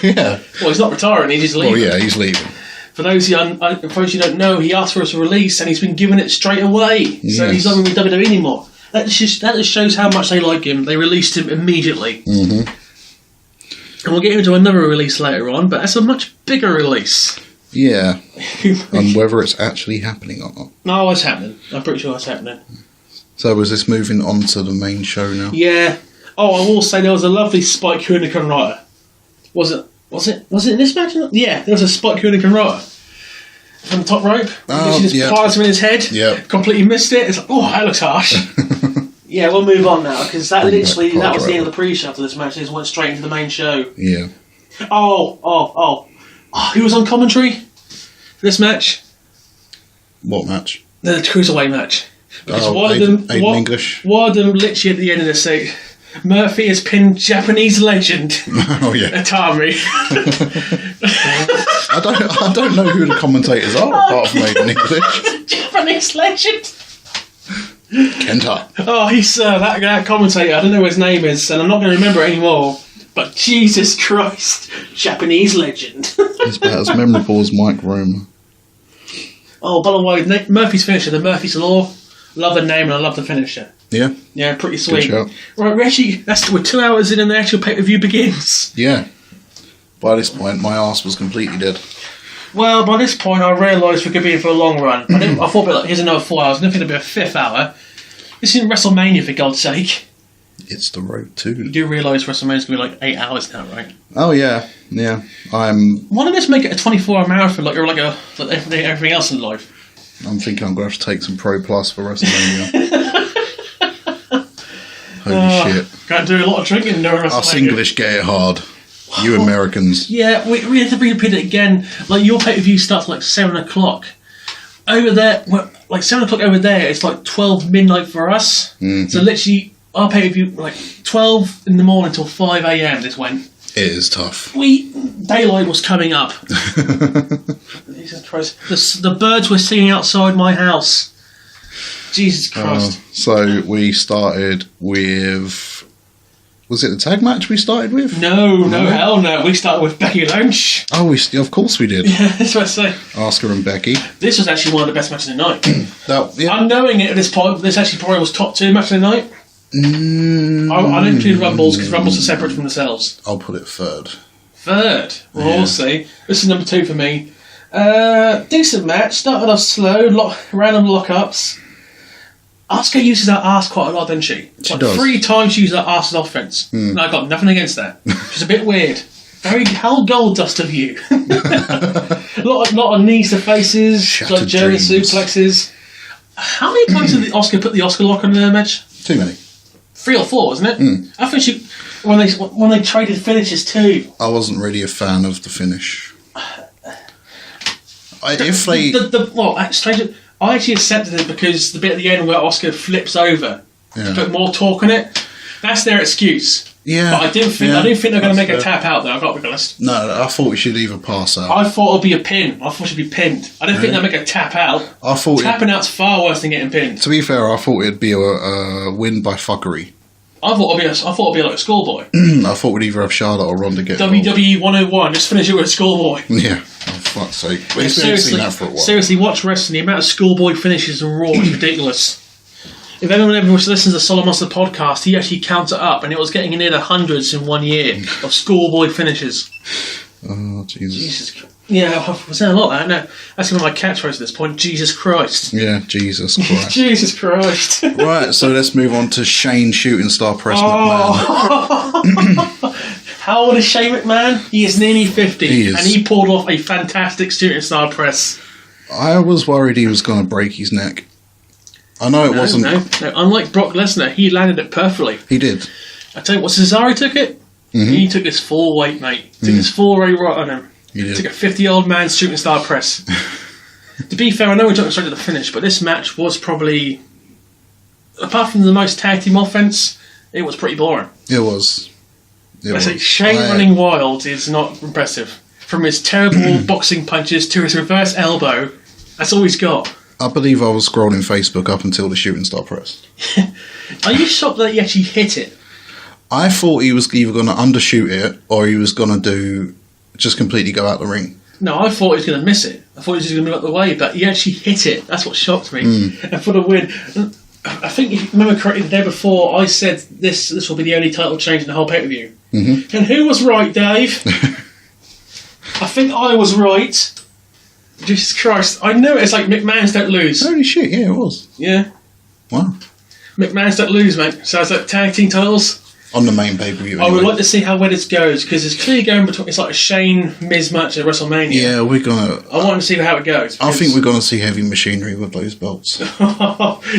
S5: Yeah.
S4: Well, he's not retiring, he's just leaving.
S5: Well, yeah, he's leaving.
S4: For those who don't know, he asked for his release and he's been given it straight away. So he's not with WWE anymore. That just shows how much they like him. They released him immediately.
S5: Mm-hmm.
S4: And we'll get into another release later on, but that's a much bigger release.
S5: Yeah. And whether it's actually happening or not.
S4: No, it's happening. I'm pretty sure it's happening.
S5: So was this moving on to the main show now?
S4: Yeah. Oh, I will say there was a lovely Spike Hurricane Rider. Was it in this match? Yeah, there was a Spike Hurricane Rider. From the top rope.
S5: Oh,
S4: she just piles him in his head.
S5: Yeah.
S4: Completely missed it. It's like, oh, that looks harsh. Yeah, we'll move on now, because that was the end of the pre-show for this match. It just went straight into the main show.
S5: Yeah.
S4: Oh, who was on commentary for this match?
S5: What match?
S4: The Cruiserweight match. Because
S5: Aiden English.
S4: One of them literally at the end of the say, Murphy has pinned Japanese legend.
S5: Oh yeah.
S4: Atari.
S5: I don't know who the commentators are apart from Aiden English.
S4: Japanese legend.
S5: Kenta.
S4: Oh, he's that commentator. I don't know what his name is, and I'm not going to remember it anymore. But Jesus Christ, Japanese legend.
S5: He's about as memorable as Mike Roma.
S4: Oh, by the way, Murphy's finisher, the Murphy's Law. Love the name and I love the finisher.
S5: Yeah.
S4: Yeah, pretty sweet.
S5: Good shout.
S4: Right, we're 2 hours in and the actual pay-per-view begins.
S5: Yeah. By this point, my arse was completely dead.
S4: Well, by this point, I realised we could be in for a long run. I thought, here's another 4 hours. I didn't think it'd be a fifth hour. This isn't WrestleMania, for God's sake.
S5: It's the road to.
S4: You do realise WrestleMania's going to be like 8 hours now, right?
S5: Oh, yeah. Yeah.
S4: Why don't they just make it a 24-hour marathon like everything else in life?
S5: I'm thinking I'm going to have to take some Pro Plus for WrestleMania. Holy shit.
S4: Can't do a lot of drinking during WrestleMania.
S5: Us English get it hard. You Americans.
S4: Yeah, we have to repeat it again. Like, your pay-per-view starts like 7 o'clock. Over there, like 7 o'clock over there, it's like 12 midnight for us. Mm-hmm. So literally, our pay-per-view, like 12 in the morning till 5 a.m. this went.
S5: It is tough.
S4: Daylight was coming up. Jesus Christ. The birds were singing outside my house. Jesus Christ.
S5: So we started with... Was it the tag match we started with?
S4: No, hell no. We started with Becky Lynch.
S5: Oh, of course we did.
S4: Yeah, that's what I say.
S5: Asuka and Becky.
S4: This was actually one of the best matches of the night.
S5: Yeah.
S4: I'm knowing it at this point, this actually probably was top 2 match of the night. I don't include Rumbles because Rumbles are separate from themselves.
S5: I'll put it third.
S4: Third? Well, we'll see. This is number 2 for me. Decent match. Started off slow, random lockups. Asuka uses her ass quite a lot, doesn't she?
S5: She does.
S4: 3 times she used her ass as offense. And I got nothing against that. She's a bit weird. How gold dust of you. a lot of knees to faces, like German suplexes. How many times did Asuka put the Asuka lock on the match?
S5: Too many.
S4: 3 or 4, wasn't it? I think when they traded finishes too.
S5: I wasn't really a fan of the finish.
S4: I actually accepted it because the bit at the end where Asuka flips over to put more torque on it, that's their excuse. Yeah, but I didn't think they're going to make a tap out there. I've got to be honest.
S5: No, I thought we should either pass out.
S4: I thought it'd be a pin. I thought she'd be pinned. I didn't think they'd make a tap out.
S5: I thought
S4: tapping out's far worse than getting pinned.
S5: To be fair, I thought it'd be a win by fuckery.
S4: I thought it'd be like a schoolboy.
S5: I thought we'd either have Charlotte or Ronda get
S4: WWE 101. Just finish it with a schoolboy.
S5: Yeah, oh, fuck's sake. We haven't seen that for a while.
S4: Seriously, watch wrestling. The amount of schoolboy finishes in Raw is ridiculous. If anyone ever listens to the Solid Monster podcast, he actually counts it up, and it was getting near the hundreds in 1 year of schoolboy finishes.
S5: Oh, Jesus
S4: Christ. Yeah, I was saying a lot of that. No, that's one of my catchphrases at this point. Jesus Christ.
S5: Yeah, Jesus Christ.
S4: Jesus Christ.
S5: Right, so let's move on to Shane Shooting Star Press McMahon.
S4: How old is Shane McMahon? He is nearly 50, and he pulled off a fantastic Shooting Star Press.
S5: I was worried he was going to break his neck. I know it wasn't.
S4: No, unlike Brock Lesnar, he landed it perfectly.
S5: He did.
S4: I tell you what, Cesaro took it. Mm-hmm. He took his full weight, mate. He took his full weight right on him.
S5: He did.
S4: Took a 50-year-old man's Shooting Star Press. To be fair, I know we're talking straight to the finish, but this match was probably, apart from the most tag team offense, it was pretty boring.
S5: It was.
S4: Shane running wild is not impressive. From his terrible boxing punches to his reverse elbow, that's all he's got.
S5: I believe I was scrolling Facebook up until the Shooting Star Press.
S4: Are you shocked that he actually hit it?
S5: I thought he was either going to undershoot it or he was going to just completely go out the ring.
S4: No, I thought he was going to miss it. I thought he was just going to move out the way, but he actually hit it. That's what shocked me. And for the win, I think if you remember correctly, the day before, I said this will be the only title change in the whole pay-per-view. Mm-hmm. And who was right, Dave? I think I was right. Jesus Christ. I know it's like McMahon's don't lose.
S5: Holy shit, yeah, it was.
S4: Yeah.
S5: Wow.
S4: McMahon's don't lose, mate. So it's like tag team titles.
S5: On the main pay-per-view, anyway.
S4: I would like to see how well this goes, because it's clearly going between... It's like a Shane-Miz match at WrestleMania.
S5: Yeah, we're going to...
S4: I want to see how it goes.
S5: I think we're going to see heavy machinery with those belts.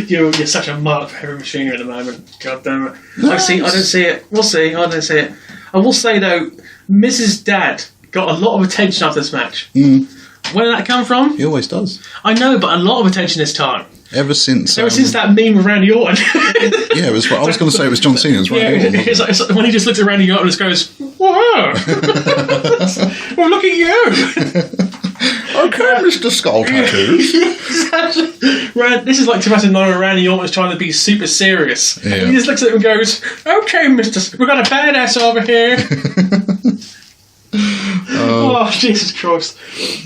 S4: You're such a mark for heavy machinery at the moment. God damn it. I don't see it. We'll see. I don't see it. I will say, though, Mrs. Dad got a lot of attention after this match.
S5: Mm.
S4: Where did that come from?
S5: He always does.
S4: I know, but a lot of attention this time.
S5: Ever since
S4: that meme with Randy Orton.
S5: Yeah, it was. I was going to say it was John Cena's Randy Orton.
S4: It's like when he just looks at Randy Orton and just goes, "Whoa! Well, look at you."
S5: Okay, Mr. Skull Tattoos.
S4: This is like 2009 when Randy Orton was trying to be super serious.
S5: Yeah.
S4: He just looks at him and goes, "Okay, Mr. We've got a badass over here." Oh, Jesus Christ.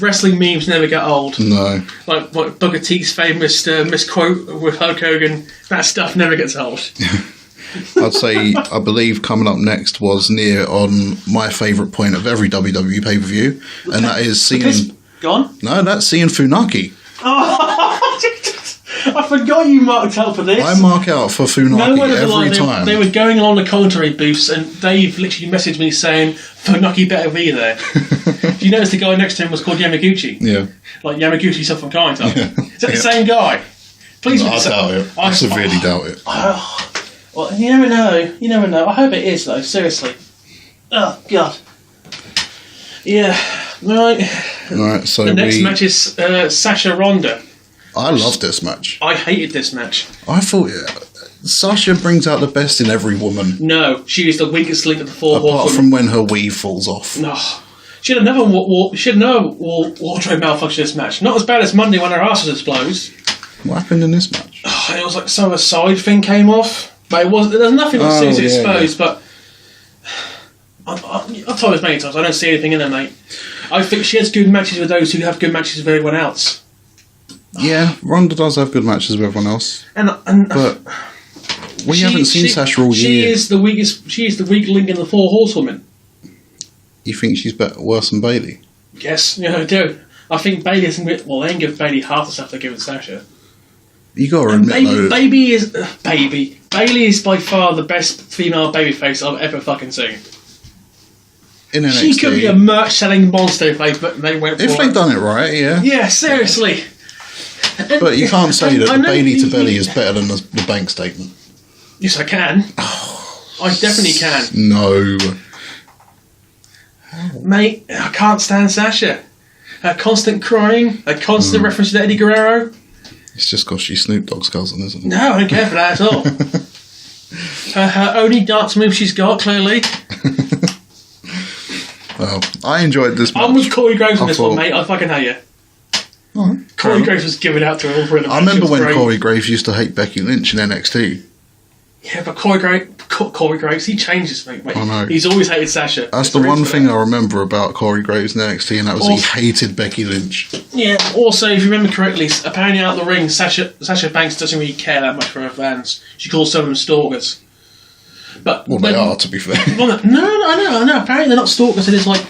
S4: Wrestling memes never get old.
S5: No.
S4: Like Booker T's famous misquote with Hulk Hogan, that stuff never gets old.
S5: I'd say, I believe coming up next was near on my favourite point of every WWE pay-per-view, and that is seeing...
S4: Gone?
S5: No, that's seeing Funaki.
S4: I forgot you marked out for this.
S5: I mark out for Funaki every time.
S4: They were going along the commentary booths, and Dave literally messaged me saying, "Funaki better be there." Do you notice the guy next to him was called Yamaguchi?
S5: Yeah.
S4: Like Yamaguchi stuff from Kind of.
S5: Yeah.
S4: Is that the same guy? Please.
S5: No, I doubt it. I severely doubt it.
S4: Well, you never know. You never know. I hope it is, though. Seriously. Oh, God. Yeah. Right,
S5: so
S4: the next match is Sasha Ronda.
S5: I love this match.
S4: I hated this match.
S5: I thought Sasha brings out the best in every woman.
S4: No, she is the weakest link of the four.
S5: Apart from when her weave falls off.
S4: No, she had another wardrobe malfunction this match. Not as bad as Monday when her ass was exposed.
S5: What happened in this match?
S4: It was like some of a side thing came off, but it was. There's nothing that seems exposed. Yeah. But I've told this many times. I don't see anything in her, mate. I think she has good matches with those who have good matches with everyone else.
S5: Yeah, Ronda does have good matches with everyone else. But we haven't seen Sasha all year.
S4: She is the weakest. She is the weak link in the four horsewomen.
S5: You think she's worse than Bayley?
S4: Yes, I do. I think Bayley isn't. Well, they ain't give Bayley half the stuff they're giving Sasha.
S5: You got to admit, though.
S4: Bayley is by far the best female babyface I've ever fucking seen.
S5: In NXT.
S4: She could be a merch-selling monster if they went for it.
S5: If they've done it right, yeah.
S4: Yeah, seriously.
S5: But you can't say that the Bayley to belly is better than the bank statement.
S4: Yes, I can. I definitely can.
S5: No.
S4: Mate, I can't stand Sasha. Her constant crying, her constant reference to Eddie Guerrero.
S5: It's just because she's Snoop Dogg's cousin, isn't it?
S4: No, I don't care for that at all. Her only dance move she's got, clearly.
S5: Well, I enjoyed this match.
S4: I'm with Corey Graves on this one, mate. I fucking hate you.
S5: Right,
S4: Corey Graves was giving out to her all for the match.
S5: I remember when Corey Graves used to hate Becky Lynch in NXT.
S4: Yeah, but Corey Graves, he changes, mate.
S5: I know.
S4: He's always hated Sasha.
S5: That's the one thing I remember about Corey Graves in NXT, and that was he hated Becky Lynch.
S4: Yeah, also, if you remember correctly, apparently out the ring, Sasha Banks doesn't really care that much for her fans. She calls some of them stalkers. But
S5: they are, to be fair.
S4: Well, no. Apparently they're not stalkers. It is like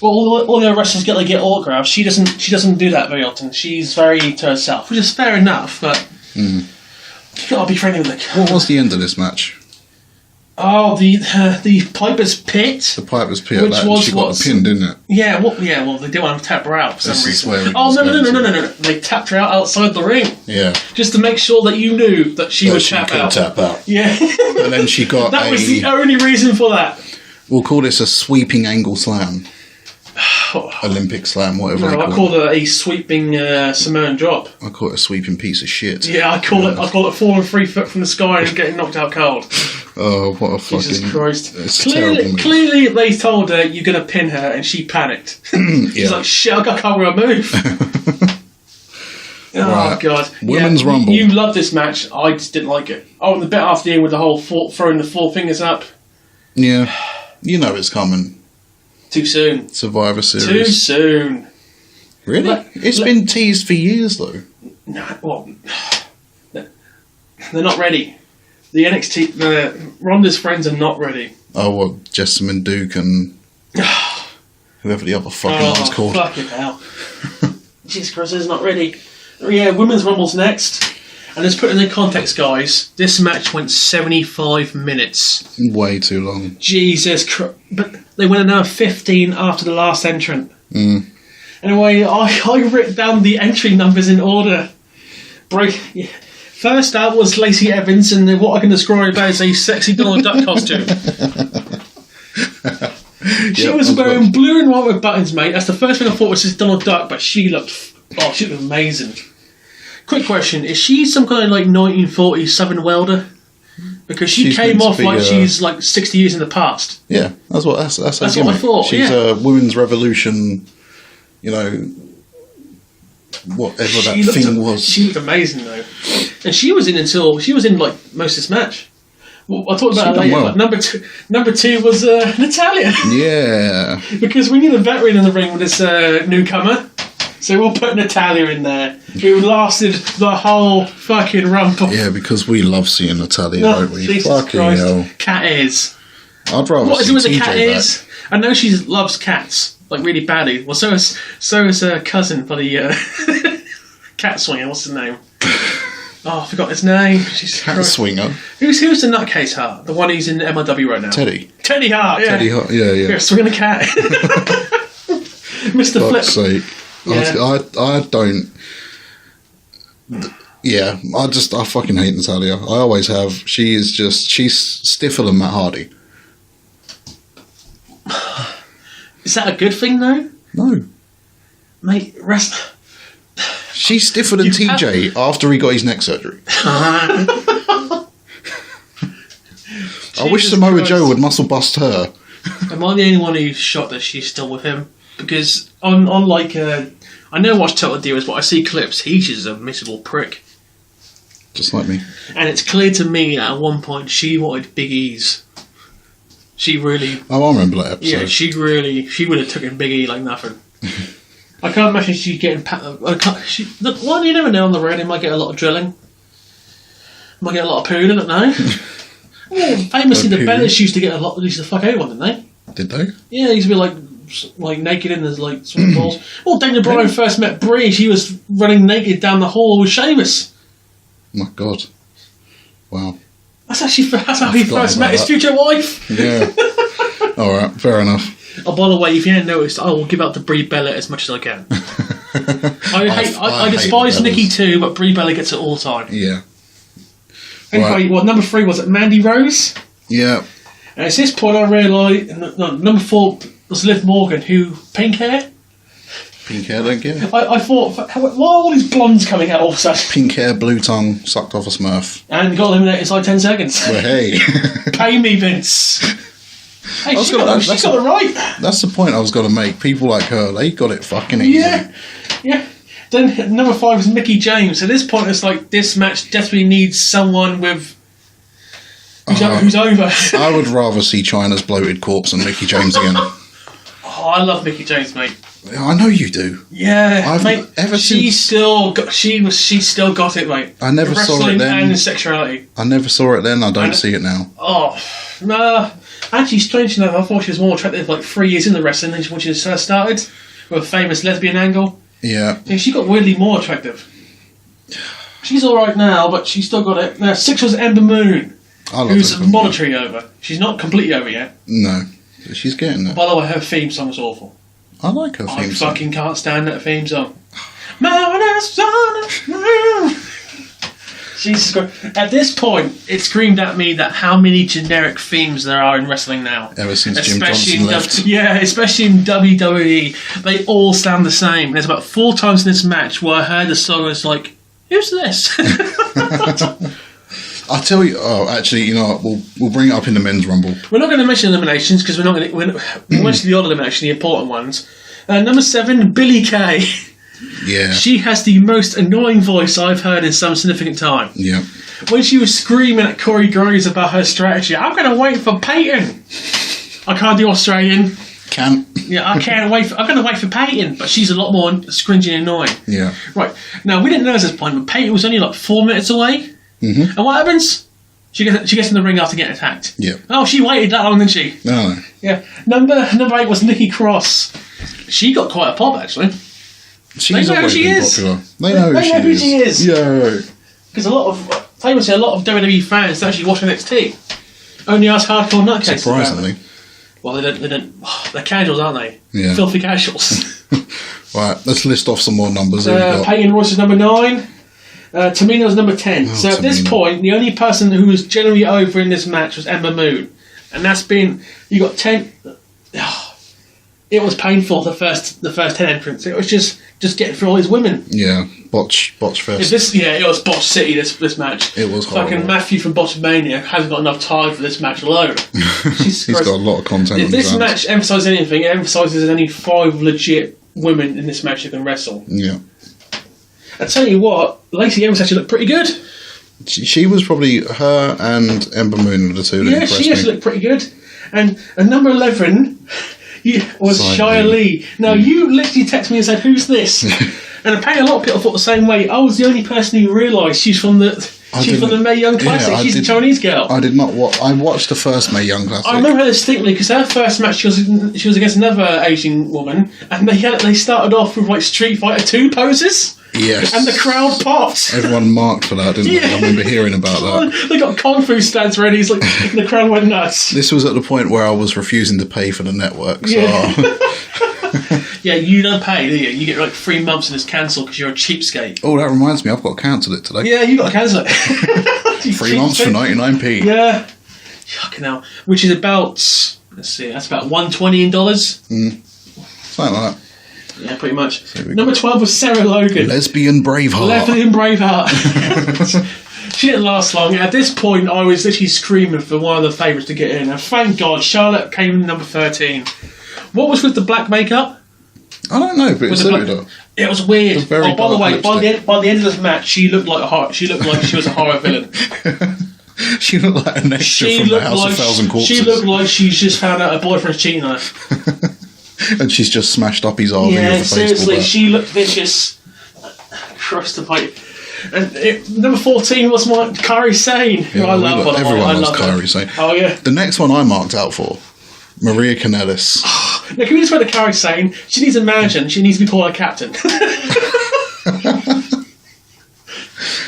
S4: all the other wrestlers get autographs. She doesn't do that very often. She's very to herself, which is fair enough. But you gotta be friendly with her.
S5: What was the end of this match?
S4: Oh, the Piper's Pit.
S5: The Piper's Pit. She got a pin, didn't it?
S4: Yeah. Well, they didn't want to tap her out for some reason.
S5: Oh
S4: no! They tapped her out outside the ring.
S5: Yeah.
S4: Just to make sure that you knew that she would tap out. Yeah.
S5: And then she got.
S4: That was the only reason for that.
S5: We'll call this a sweeping angle slam. Olympic slam, whatever.
S4: No, I call it a sweeping Samoan drop.
S5: I call it a sweeping piece of shit.
S4: Yeah, I call it falling 3 foot from the sky and getting knocked out cold.
S5: Oh, what a fucking...
S4: Jesus Christ.
S5: It's
S4: clearly they told her you're going to pin her and she panicked. She's like, shit, I can't really move. Oh, right. God.
S5: Women's Rumble.
S4: You loved this match. I just didn't like it. Oh, and the bit after the end with the whole throwing the 4 fingers up.
S5: Yeah. You know it's coming.
S4: Too soon.
S5: Survivor Series.
S4: Too soon.
S5: Really? It's been teased for years, though.
S4: No, well... They're not ready. The NXT, Ronda's friends are not ready.
S5: Oh, what? Jessamine Duke and whoever the other fucking one's called.
S4: Fucking hell. Jesus Christ, is not ready. Yeah, Women's Rumble's next. And let's put it in the context, guys. This match went 75 minutes.
S5: Way too long.
S4: Jesus Christ. But they went another 15 after the last entrant. Anyway, I wrote down the entry numbers in order. First out was Lacey Evans in what I can describe as a sexy Donald Duck costume. She was wearing blue and white with buttons, mate. That's the first thing I thought was just Donald Duck, but she looked amazing. Quick question: is she some kind of like 1940s Southern welder? Because she came off like she's like 60 years in the past.
S5: Yeah, that's what I
S4: thought.
S5: She's a women's revolution. You know, whatever that thing was.
S4: She looked amazing though, and she was in like most of this match. Well, I'll talk about that later. Well. But number two was Natalia.
S5: Yeah.
S4: Because we need a veteran in the ring with this newcomer. So we'll put Natalia in there, who lasted the whole fucking rumble.
S5: Yeah, because we love seeing Natalia, don't we?
S4: Jesus
S5: fucking
S4: Christ.
S5: hell.
S4: Cat ears.
S5: I'd rather
S4: What is
S5: see
S4: it with the
S5: TJ
S4: cat ears? I know she loves cats, like really badly. Well, so is her cousin for the cat swinger. What's his name? Oh, I forgot his name.
S5: Cat swinger?
S4: Who's the nutcase Hart? The one who's in MLW right now? Teddy Hart, yeah.
S5: Teddy Hart, yeah.
S4: Yeah, swinging a cat. Mr. Flip.
S5: Fuck's sake.
S4: Yeah.
S5: I don't... Yeah, I fucking hate Natalia. I always have. She's stiffer than Matt Hardy.
S4: Is that a good thing, though?
S5: No.
S4: Mate,
S5: She's stiffer than TJ after he got his neck surgery. I wish Samoa Joe would muscle bust her.
S4: Am I the only one who's shocked that she's still with him? Because on like I never watched Total Divas, but I see clips. He's just a miserable prick.
S5: Just like me.
S4: And it's clear to me that at one point she wanted Big E's. She really.
S5: Oh, I remember that episode.
S4: Yeah, she would have taken Big E like nothing. I can't imagine she's getting. Well, you never know on the road. They might get a lot of drilling. Might get a lot of pooling, I don't know. Well, famously, the Bellas used to get a lot. They used to fuck everyone, didn't they?
S5: Did they?
S4: Yeah, they used to be like naked in the like swimming pools. Well, Daniel Bryan first met Brie. She was running naked down the hall with Sheamus.
S5: Oh my God! Wow.
S4: That's how he first met his future wife.
S5: Yeah. All right, fair enough.
S4: Oh, by the way, if you hadn't noticed, I will give out to Brie Bella as much as I can. I despise Nikki too, but Brie Bella gets it all the time.
S5: Yeah.
S4: Anyway,
S5: right.
S4: Number 3 was it Mandy Rose?
S5: Yeah.
S4: And at this point, I realised number 4 was Liv Morgan, who pink hair.
S5: Pink hair, don't get it.
S4: I thought, why are all these blondes coming out all of a sudden?
S5: Pink hair, blue tongue, sucked off a Smurf.
S4: And got eliminated inside 10 seconds.
S5: Well, hey.
S4: Pay me, Vince. Hey, she got it right.
S5: That's the point I was going to make. People like her, they got it fucking easy.
S4: Yeah. Then number 5 was Mickie James. At this point, it's like this match definitely needs someone with who's over.
S5: I would rather see Chyna's bloated corpse than Mickie James again.
S4: Oh, I love Mickie James, mate.
S5: I know you do.
S4: Yeah, mate.
S5: She
S4: still got it, mate.
S5: I never saw it then.
S4: And sexuality.
S5: I never saw it then. I don't see it now.
S4: Oh no! Actually, strange enough, I thought she was more attractive like 3 years in the wrestling than when she first started with a famous lesbian angle.
S5: Yeah.
S4: She got weirdly more attractive. She's all right now, but she's still got it. Now, 6 was Ember Moon, who's monetary over. She's not completely over yet.
S5: No, she's getting there.
S4: By the way, her theme song was awful.
S5: I like her theme song.
S4: I fucking can't stand that theme song. Jesus Christ. At this point, it screamed at me that how many generic themes there are in wrestling now.
S5: Ever since Jim Johnson left.
S4: Yeah, especially in WWE. They all sound the same. There's about 4 times in this match where I heard the song and was like, who's this?
S5: I'll tell you. Oh, actually, you know what? We'll bring it up in the men's rumble.
S4: We're not going to mention eliminations because we'll mention the odd elimination, the important ones. Number 7, Billie Kay.
S5: Yeah.
S4: She has the most annoying voice I've heard in some significant time.
S5: Yeah.
S4: When she was screaming at Corey Graves about her strategy, I'm going to wait for Peyton. I can't do Australian.
S5: Can't.
S4: Yeah, I'm going to wait for Peyton, but she's a lot more scringy and annoying.
S5: Yeah.
S4: Right. Now, we didn't know at this point, but Peyton was only like 4 minutes away.
S5: Mm-hmm.
S4: And what happens? She gets in the ring after getting attacked.
S5: Yeah.
S4: Oh, she waited that long, didn't she?
S5: No.
S4: Yeah. Number 8 was Nikki Cross. She got quite a pop, actually.
S5: She's always been popular. They know
S4: who she is.
S5: Yeah.
S4: Because a lot of WWE fans don't actually watch NXT. Only us hardcore nutcases.
S5: Surprisingly.
S4: Well, they don't. They're casuals, aren't they?
S5: Yeah.
S4: Filthy casuals.
S5: Right, let's list off some more numbers.
S4: Peyton Royce is number 9. Tamina's number 10.
S5: Oh,
S4: So at this point, the only person who was generally over in this match was Ember Moon. And that's been... You got 10... it was painful, the first 10 entrants. It was just getting through all these women.
S5: Yeah, botch fest.
S4: It was Botch City, this match.
S5: It was horrible.
S4: Fucking Matthew from Botchamania hasn't got enough time for this match alone.
S5: He's got a lot of content.
S4: If this match emphasises anything, it emphasises only 5 legit women in this match who can wrestle.
S5: Yeah.
S4: I tell you what, Lacey Evans actually looked pretty good.
S5: She was probably her and Ember Moon were the two that impressed me.
S4: She actually looked pretty good. And number 11 was Shia Lee. Now, you literally texted me and said, "Who's this?" And apparently a lot of people thought the same way. I was the only person who realised she's from the Mae Young Classic. She's a Chinese girl.
S5: I did not watch. I watched the first Mae Young Classic.
S4: I remember her distinctly because her first match she was against another Asian woman, and they started off with like Street Fighter 2 poses.
S5: Yes.
S4: And the crowd popped.
S5: Everyone marked for that, didn't they? I remember hearing about that.
S4: They got Kung Fu stance ready. It's like the crowd went nuts.
S5: This was at the point where I was refusing to pay for the network. So.
S4: Yeah. Yeah, you don't pay, do you? You get like 3 months and it's cancelled because you're a cheapskate.
S5: Oh, that reminds me, I've got to cancel it today.
S4: Yeah, you got to cancel it.
S5: 3 months for 99p.
S4: Yeah. Fucking hell. Which is about, let's see, that's about $120 in dollars.
S5: Something like that.
S4: Yeah, pretty much. Number 12 was Sarah Logan.
S5: Lesbian Braveheart.
S4: She didn't last long. At this point, I was literally screaming for one of the favourites to get in. And thank God, Charlotte came in number 13. What was with the black makeup?
S5: I don't know, but it suited her.
S4: It was weird.
S5: It was very
S4: by the way, by
S5: lipstick.
S4: the end of this match, she looked like she was a horror villain.
S5: She looked like an extra from the House of Thousand Corpses.
S4: She looked like she's just found out her boyfriend's cheating on her.
S5: And she's just smashed up his RV with a
S4: seriously,
S5: baseball bat.
S4: she looked vicious. Christ the pipe. And number 14 was my Kairi Sane, who I love.
S5: Everyone loves Kairi Sane.
S4: Oh yeah.
S5: The next one I marked out for, Maria Kanellis.
S4: Now, can we just put the Kairi Sane? She needs a manager and she needs to be called a captain.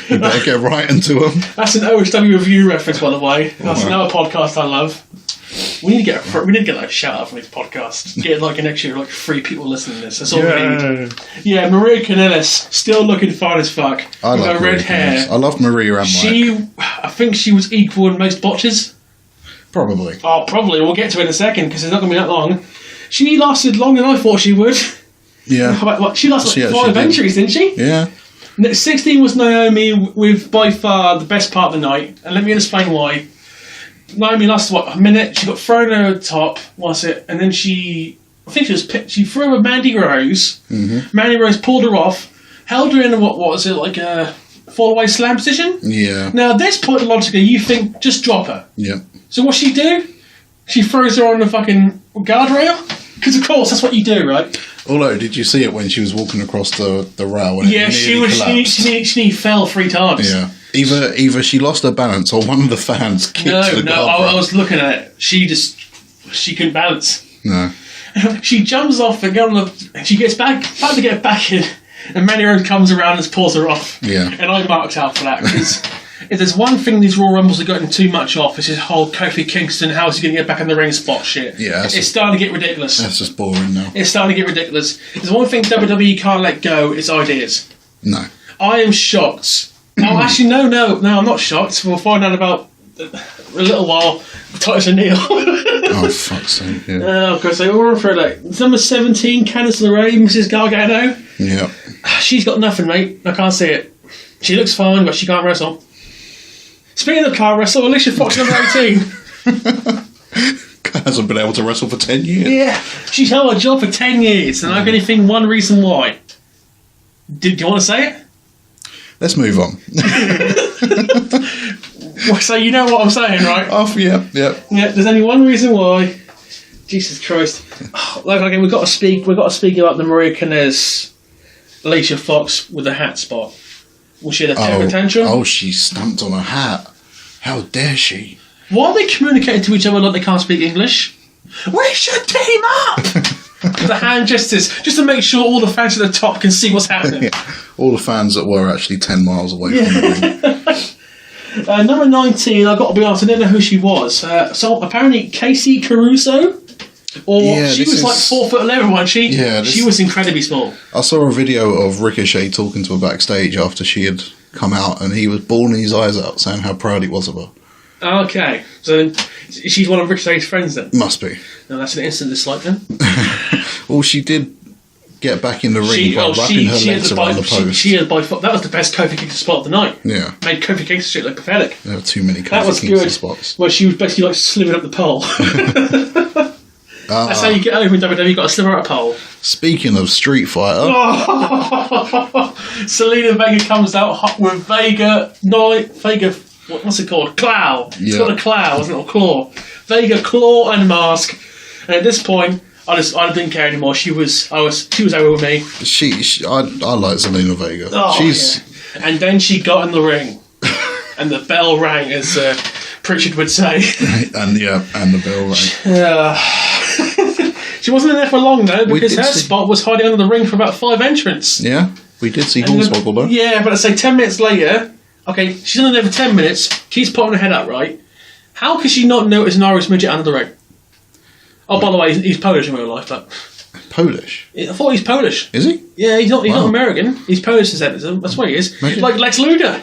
S5: You better get right into them.
S4: That's an OSW review reference, by the way. That's another podcast I love. We need to get that shout out from this podcast. Get like an extra 3 people listening to this. That's all we need. Yeah, Maria Kanellis, still looking fine as fuck.
S5: I
S4: with
S5: like
S4: her red hair.
S5: I love Maria and Mike.
S4: I think she was equal in most botches.
S5: Probably.
S4: Oh, probably. We'll get to it in a second because it's not going to be that long. She lasted longer than I thought she would.
S5: Yeah.
S4: She lasted 5 entries, didn't she?
S5: Yeah.
S4: 16 was Naomi with by far the best part of the night, and let me explain why. Naomi lasted a minute. She got thrown over the top. Was it? And then she threw her Mandy Rose. Mm-hmm. Mandy Rose pulled her off, held her in what was it, like a fall-away slam position?
S5: Yeah.
S4: Now at this point, logically, you think just drop her.
S5: Yeah.
S4: So what she do? She throws her on the fucking guardrail. Because of course that's what you do, right?
S5: Although, did you see it when she was walking across the rail? And
S4: yeah, she fell 3 times.
S5: Yeah. Either she lost her balance or one of the fans kicked the guardrail.
S4: I was looking at it. She couldn't balance.
S5: No.
S4: She jumps off and she gets back to get back in, and Mandy Rose comes around and pulls her off.
S5: Yeah.
S4: And I marked out for that because if there's one thing these Royal Rumbles have gotten too much off, it's this whole Kofi Kingston, how's he going to get back in the ring spot shit.
S5: Yeah.
S4: It's starting to get ridiculous.
S5: That's just boring now.
S4: It's starting to get ridiculous. There's one thing WWE can't let go, it's ideas.
S5: No.
S4: I am shocked. Oh, actually, no, I'm not shocked. We'll find out about a little while. Titus O'Neil.
S5: Oh, fuck's sake, yeah.
S4: Oh, of course, they all refer to that. Number 17, Candice LeRae, Mrs. Gargano.
S5: Yeah.
S4: She's got nothing, mate. I can't see it. She looks fine, but she can't wrestle. Speaking of can't wrestle, Alicia Fox, number 18.
S5: Hasn't been able to wrestle for 10 years.
S4: Yeah. She's held her job for 10 years, and I can only think one reason why. Do you want to say it?
S5: Let's move on.
S4: So you know what I'm saying, right?
S5: Oh, yeah.
S4: Yeah, there's only one reason why. Jesus Christ. Okay, we've got to speak about the Maria Kanellis, Alicia Fox with the hat spot. Was she had a temper tantrum?
S5: Oh, she stamped on her hat. How dare she?
S4: Why are they communicating to each other like they can't speak English? We should team up! The hand gestures, just to make sure all the fans at the top can see what's happening.
S5: All the fans that were actually 10 miles away from the ring.
S4: Number 19, I've got to be honest, I didn't know who she was. So apparently Casey Caruso? She was like 4'11", wasn't she?
S5: Yeah.
S4: She was incredibly small.
S5: I saw a video of Ricochet talking to her backstage after she had come out, and he was bawling his eyes out, saying how proud he was of her.
S4: Okay, so then she's one of Ricochet's friends then?
S5: Must be.
S4: No, that's an instant dislike then.
S5: Well, she did get back in the ring by wrapping her legs around the post.
S4: That was the best Kofi Kingston spot of the night.
S5: Yeah.
S4: Made Kofi Kingston shit look pathetic.
S5: There were too many
S4: That
S5: Kofi
S4: was
S5: Kingston
S4: good.
S5: spots.
S4: Where she was basically like slivering up the pole. That's how you get over in WWE, you've got to sliver up a pole.
S5: Speaking of Street Fighter...
S4: Selena Vega comes out with Vega, what's it called? Claw. It's got a claw, wasn't it? Or claw. Vega, claw and mask. And at this point, I didn't care anymore. She was over with me.
S5: I like Zelina Vega.
S4: Yeah. And then she got in the ring. And the bell rang, as Pritchard would say.
S5: and the bell rang.
S4: She wasn't in there for long though, because her spot was hiding under the ring for about 5 entrants.
S5: Yeah, we did see Hornswoggle though.
S4: Yeah, but I'd say 10 minutes later, okay, she's under there for 10 minutes, keeps popping her head up, right? How could she not notice an Irish midget under the ring? Oh, by the way, he's Polish in real life, but...
S5: Polish?
S4: I thought he's Polish.
S5: Is he?
S4: Yeah, he's not American. He's Polish descent. That's what he is. Like Lex Luger.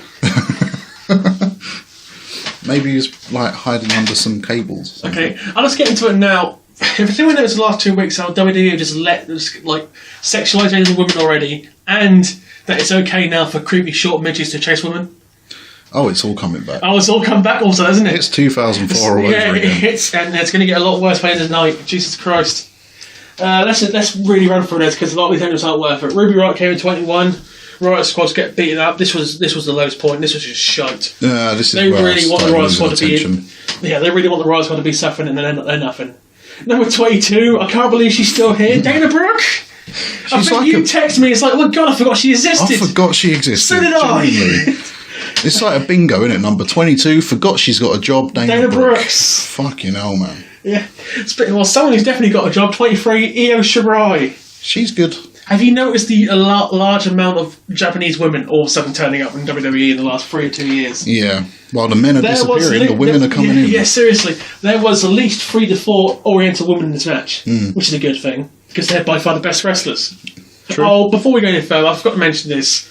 S5: Maybe he's like hiding under some cables.
S4: Okay, I'll just get into it now. If anyone knows the last 2 weeks how WWE just sexualise any women already, and that it's okay now for creepy short midgets to chase women.
S5: Oh, it's all coming back.
S4: Oh, it's all come back also, isn't it?
S5: It's 2004 all over again.
S4: And it's going to get a lot worse by the end of the night. Jesus Christ. Let's really run through this, because a lot of these endings aren't worth it. Ruby Riott came in 21. Riot Squads get beaten up. This was the lowest point. This was just shite.
S5: Yeah, this is
S4: they really want the Riot Squad to be.
S5: Yeah,
S4: they really want the Riot Squad to be suffering, and then they're nothing. Number 22. I can't believe she's still here. Dana Brooke. I think you text me. It's like, oh God, I forgot she existed.
S5: I forgot she existed.
S4: So did I.
S5: It's like a bingo, isn't it? Number 22. Forgot she's got a job. Dana
S4: Brooks.
S5: Fucking hell, man.
S4: Yeah. Well, someone who's definitely got a job. 23. Io Shirai.
S5: She's good.
S4: Have you noticed the large amount of Japanese women all of a sudden turning up in WWE in the last 3 or 2 years?
S5: Yeah. While the men are disappearing, the women are coming in.
S4: Yeah, seriously. There was at least 3 to 4 Oriental women in this match, which is a good thing, because they're by far the best wrestlers.
S5: True.
S4: Oh, before we go any further, I forgot to mention this.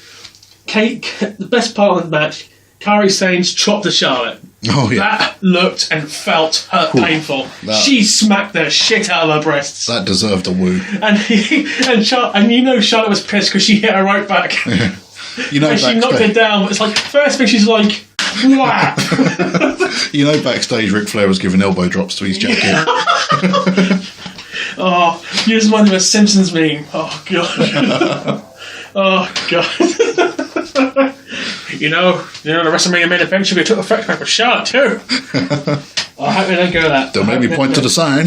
S4: The best part of the match, Kairi Sane's chop to Charlotte.
S5: Oh, yeah.
S4: That looked and felt painful. She smacked the shit out of her breasts.
S5: That deserved a woo.
S4: And you know Charlotte was pissed because she hit her right back.
S5: You know,
S4: and she knocked it down. But it's like, first thing she's like, whap.
S5: You know, backstage Ric Flair was giving elbow drops to his jacket.
S4: Oh, you just reminded me of a Simpsons meme. Oh, God. Oh, God. You know, the WrestleMania main event should be took effect back with Charlotte too. I hope they don't go that.
S5: Don't make me point to the sign.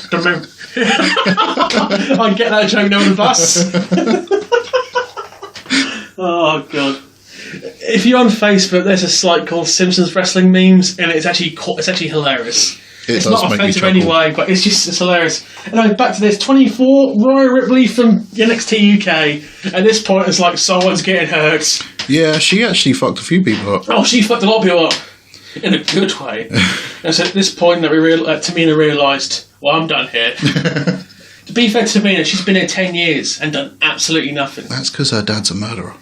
S4: Don't make... I get that joke now on the bus. Oh God! If you're on Facebook, there's a site called Simpsons Wrestling Memes, and it's actually hilarious. It's not offensive anyway, but it's hilarious. Anyway, back to this. 24, Rhea Ripley from NXT UK. At this point, it's like someone's getting hurt.
S5: Yeah, she actually fucked a few people up.
S4: Oh, she fucked a lot of people up. In a good way. And so at this point, that Tamina realised, well, I'm done here. To be fair to Tamina, she's been here 10 years and done absolutely nothing.
S5: That's because her dad's a murderer.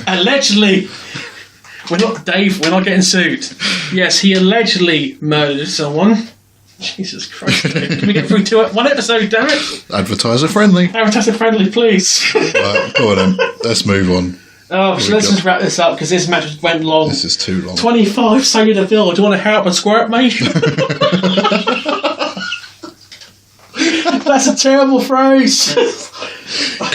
S4: Allegedly. We're not getting sued. Yes, he allegedly murdered someone. Jesus Christ. Can we get through to one episode, damn it?
S5: Advertiser friendly.
S4: Advertiser friendly, please.
S5: Right, go on then. Let's move on.
S4: Oh, so let's just wrap this up, because this match went long.
S5: This is too long.
S4: 25, Sonya Deville. Do you want to hurry up and squirt, mate? That's a terrible phrase.
S5: I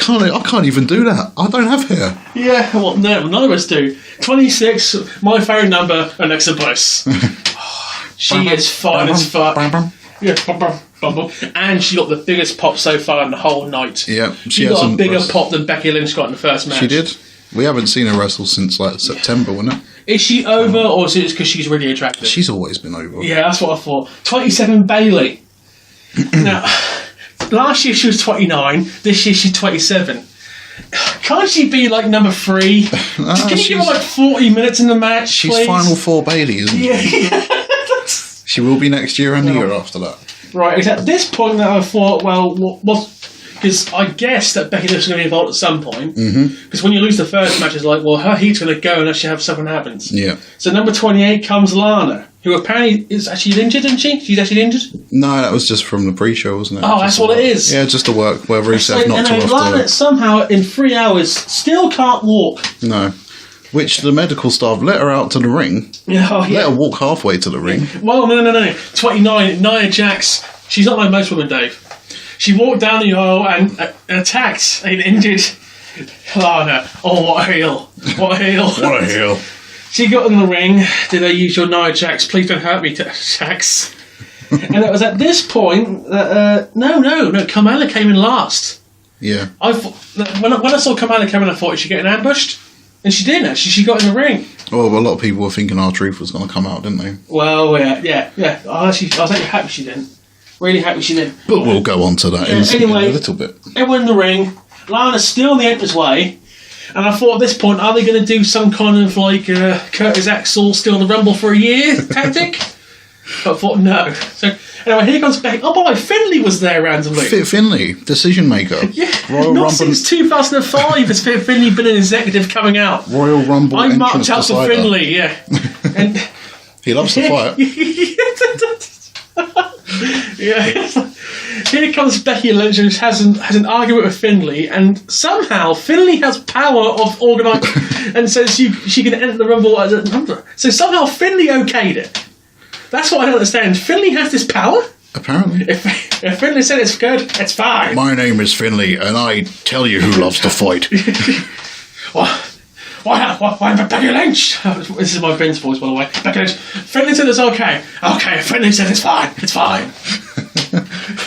S5: can't even do that. I don't have hair.
S4: Yeah, well, no, none of us do. 26, my phone number, Alexa Bliss. She is fine as fuck. Yeah, and she got the biggest pop so far in the whole night.
S5: Yeah,
S4: she got a bigger pop than Becky Lynch got in the first match.
S5: She did. We haven't seen her wrestle since like September, wasn't it?
S4: Is she over, or is it just because she's really attractive?
S5: She's always been over.
S4: Yeah, that's what I thought. 27 Bailey. Now, last year she was 29. This year she's 27. Can't she be like number 3? Can you give her like 40 minutes in the match,
S5: She's
S4: please?
S5: Final 4 Bailey, isn't she?
S4: Yeah.
S5: She will be next year and the year after that.
S4: Right, at this point that I thought, well, because I guess that Becky Lynch is going to be involved at some point. Because when you lose the first match, it's like, well, her heat's going to go unless you have something happens.
S5: Yeah.
S4: So number 28 comes Lana, who apparently is actually injured, isn't she? She's actually injured?
S5: No, that was just from the pre-show, wasn't it?
S4: Oh, that's what it is.
S5: Yeah, just to work where Rusev knocked her off
S4: Lana somehow, in 3 hours, still can't walk.
S5: No. Which the medical staff let her out to the ring.
S4: Yeah.
S5: Let her walk halfway to the ring.
S4: Well, no. 29, Nia Jax. She's not like most women, Dave. She walked down the aisle and attacked an injured Lana. Oh, what a heel. What a heel.
S5: What a heel.
S4: She got in the ring. Did they use your Nia Jax? Please don't hurt me, Jax. And it was at this point that... No, Carmella came in last.
S5: Yeah.
S4: When I saw Carmella come in, I thought, is she getting ambushed? And she didn't, actually. She got in the ring.
S5: Oh, well, a lot of people were thinking R-Truth was going to come out, didn't they?
S4: Well, yeah. I was actually happy she didn't. Really happy she didn't.
S5: But we'll go on to that in a little bit.
S4: Everyone in the ring. Lana's still in the entrance way. And I thought at this point, are they going to do some kind of like Curtis Axel still in the Rumble for a year tactic? But I thought, no. So anyway, here comes Becky. Oh, by Finlay was there randomly.
S5: Finlay, decision maker.
S4: Yeah,
S5: Royal
S4: not
S5: Rumble.
S4: Since 2005 has Finlay been an executive coming out.
S5: Royal Rumble
S4: I marked
S5: entrance
S4: out for
S5: decider.
S4: Finlay, yeah. And
S5: he loves to fight.
S4: Yeah. Here comes Becky Lynch, who has an argument with Finlay, and somehow Finlay has power of organising and says she can enter the Rumble as a number. So somehow Finlay okayed it. That's what I don't understand. Finlay has this power?
S5: Apparently.
S4: If Finlay said it's good, it's fine.
S5: My name is Finlay, and I tell you who loves to fight.
S4: Why Becky Lynch? This is my Vince voice, by the way. Becky Lynch. Finlay said it's okay. Okay, Finlay said it's fine. It's fine.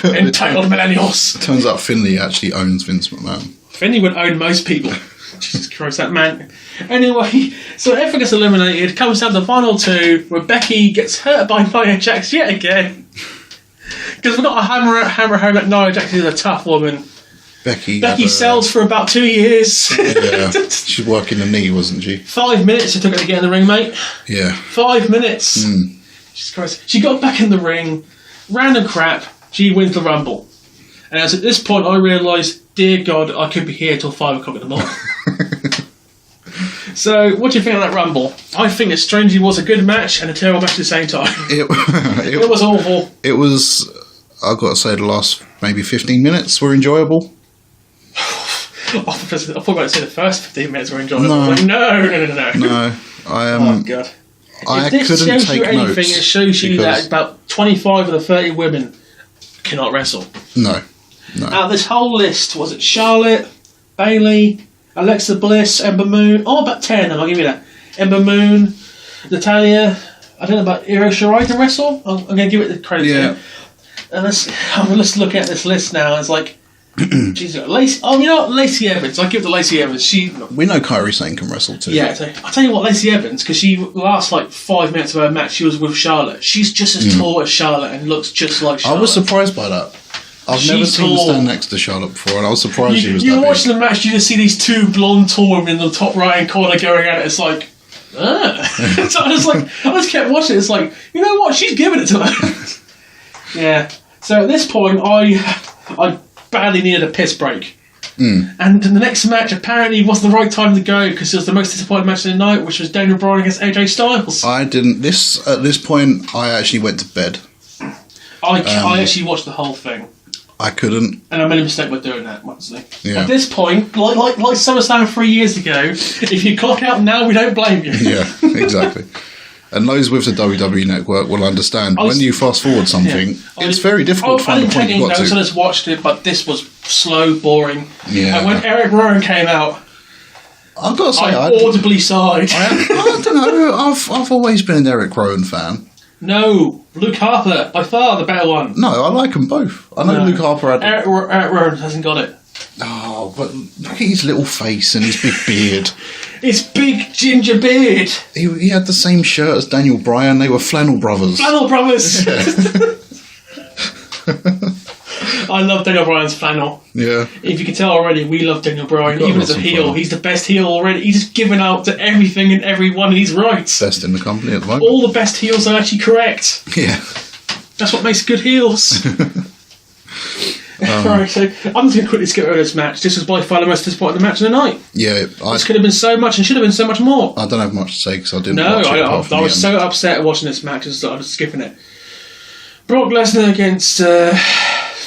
S4: Entitled millennials.
S5: Turns out Finlay actually owns Vince McMahon.
S4: Finlay would own most people. Jesus Christ, that man. Anyway, so everyone gets eliminated. Comes down to the final 2, where Becky gets hurt by Nia Jax yet again. Because we've got to hammer home that Nia Jax is a tough woman. Becky sells for about 2 years.
S5: Yeah, she's working the knee, wasn't she? 5
S4: minutes it took her to get in the ring, mate.
S5: Yeah.
S4: 5 minutes. Jesus Christ. She got back in the ring. Random crap. She wins the Rumble. And as at this point I realised, dear God, I could be here till 5 o'clock in the morning. So, what do you think of that Rumble? I think it strangely was a good match and a terrible match at the same time. It was awful.
S5: It was, I've got to say, the last maybe 15 minutes were enjoyable.
S4: I thought you were going to say the first 15 minutes were enjoyable.
S5: No.
S4: Like, no.
S5: No,
S4: oh, God.
S5: I
S4: if this
S5: couldn't
S4: shows
S5: take
S4: you anything,
S5: notes.
S4: it shows you that about 25 of the 30 women cannot wrestle.
S5: No.
S4: Out of this whole list, was it Charlotte, Bayley, Alexa Bliss, Ember Moon? Oh, about 10 of them, I'll give you that. Ember Moon, Natalia, I don't know about Io Shirai to wrestle. I'm going to give it the credit.
S5: Yeah.
S4: And let's look at this list now. It's like, Jesus, Lacey. Oh, you know what? Lacey Evans. I'll give it to Lacey Evans.
S5: We know Kairi Sane can wrestle too.
S4: Yeah, I'll tell you what, Lacey Evans, because she last like 5 minutes of her match, she was with Charlotte. She's just as tall as Charlotte and looks just like Charlotte.
S5: I was surprised by that. I've never seen her stand next to Charlotte before, and I was surprised she was that big.
S4: You watch the match, you just see these two blonde tall women in the top right-hand corner going at it. It's like, so I just kept watching. It's like, you know what? She's giving it to them. Yeah. So at this point, I badly needed a piss break. And the next match apparently wasn't the right time to go because it was the most disappointing match of the night, which was Daniel Bryan against AJ Styles.
S5: At this point, I actually went to bed.
S4: I actually watched the whole thing.
S5: I couldn't.
S4: And I made a mistake by doing that, honestly.
S5: Yeah.
S4: At this point, like SummerSlam 3 years ago, if you clock out now, we don't blame you.
S5: Yeah, exactly. And those with the WWE Network will understand when you fast forward something, it's very difficult to find the point you've got to.
S4: I just watched it, but this was slow, boring.
S5: Yeah.
S4: And when Eric Rowan came out,
S5: I've got to say,
S4: I audibly sighed.
S5: I don't know. I've always been an Eric Rowan fan.
S4: No, Luke Harper, by far the better one.
S5: No, I like them both. I know Luke Harper had...
S4: Eric Rowan hasn't got it.
S5: Oh, but look at his little face and his big beard.
S4: His big ginger beard.
S5: He had the same shirt as Daniel Bryan. They were flannel brothers.
S4: Flannel brothers. I love Daniel Bryan's flannel.
S5: Yeah.
S4: If you can tell already, we love Daniel Bryan. Even as a heel,
S5: flannel.
S4: he's the best heel already. He's just given out to everything and everyone, and he's right.
S5: Best in the company at the moment.
S4: All the best heels are actually correct.
S5: Yeah.
S4: That's what makes good heels. Right, so I'm just going to quickly skip over this match. This was by far the most disappointing match of the night.
S5: Yeah.
S4: This could have been so much and should have been so much more.
S5: I don't have much to say because I didn't
S4: No,
S5: watch it.
S4: I was so upset watching this match, I started skipping it. Brock Lesnar against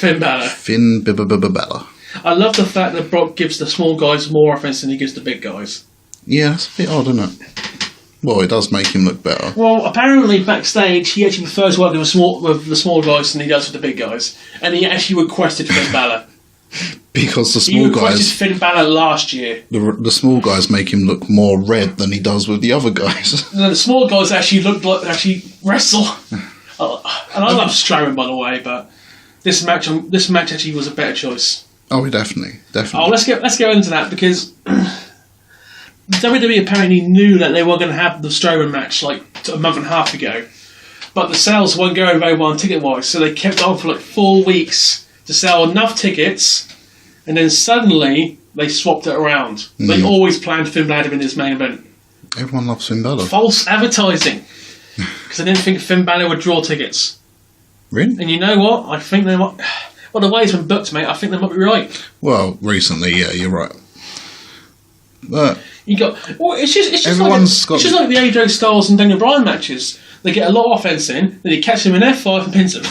S4: Finn Balor.
S5: Finn Balor.
S4: I love the fact that Brock gives the small guys more offense than he gives the big guys.
S5: Yeah, that's a bit odd, isn't it? Well, it does make him look better.
S4: Well, apparently backstage he actually prefers working with the small guys than he does with the big guys, and he actually requested Finn Balor.
S5: Because the
S4: He
S5: small
S4: requested
S5: guys,
S4: Finn Balor last year.
S5: the small guys make him look more red than he does with the other guys.
S4: The small guys actually look like they actually wrestle. And I love Strowman, by the way, but this match actually was a better choice.
S5: Oh, definitely.
S4: Oh, let's go into that because WWE apparently knew that they were going to have the Strowman match like a month and a half ago, but the sales weren't going very well ticket-wise, so they kept on for like 4 weeks to sell enough tickets, and then suddenly they swapped it around. They always planned Finn Balor in his main event.
S5: Everyone loves Finn Balor.
S4: False advertising, because I didn't think Finn Balor would draw tickets.
S5: Really?
S4: And you know what? I think they might. Well, the way it's been booked, mate, I think they might be right.
S5: Well, recently, yeah, you're right. But
S4: You got. Well, it's just like
S5: Everyone's got-
S4: it's just like the AJ Styles and Daniel Bryan matches. They get a lot of offense in, then he catches him in F5 and pins him.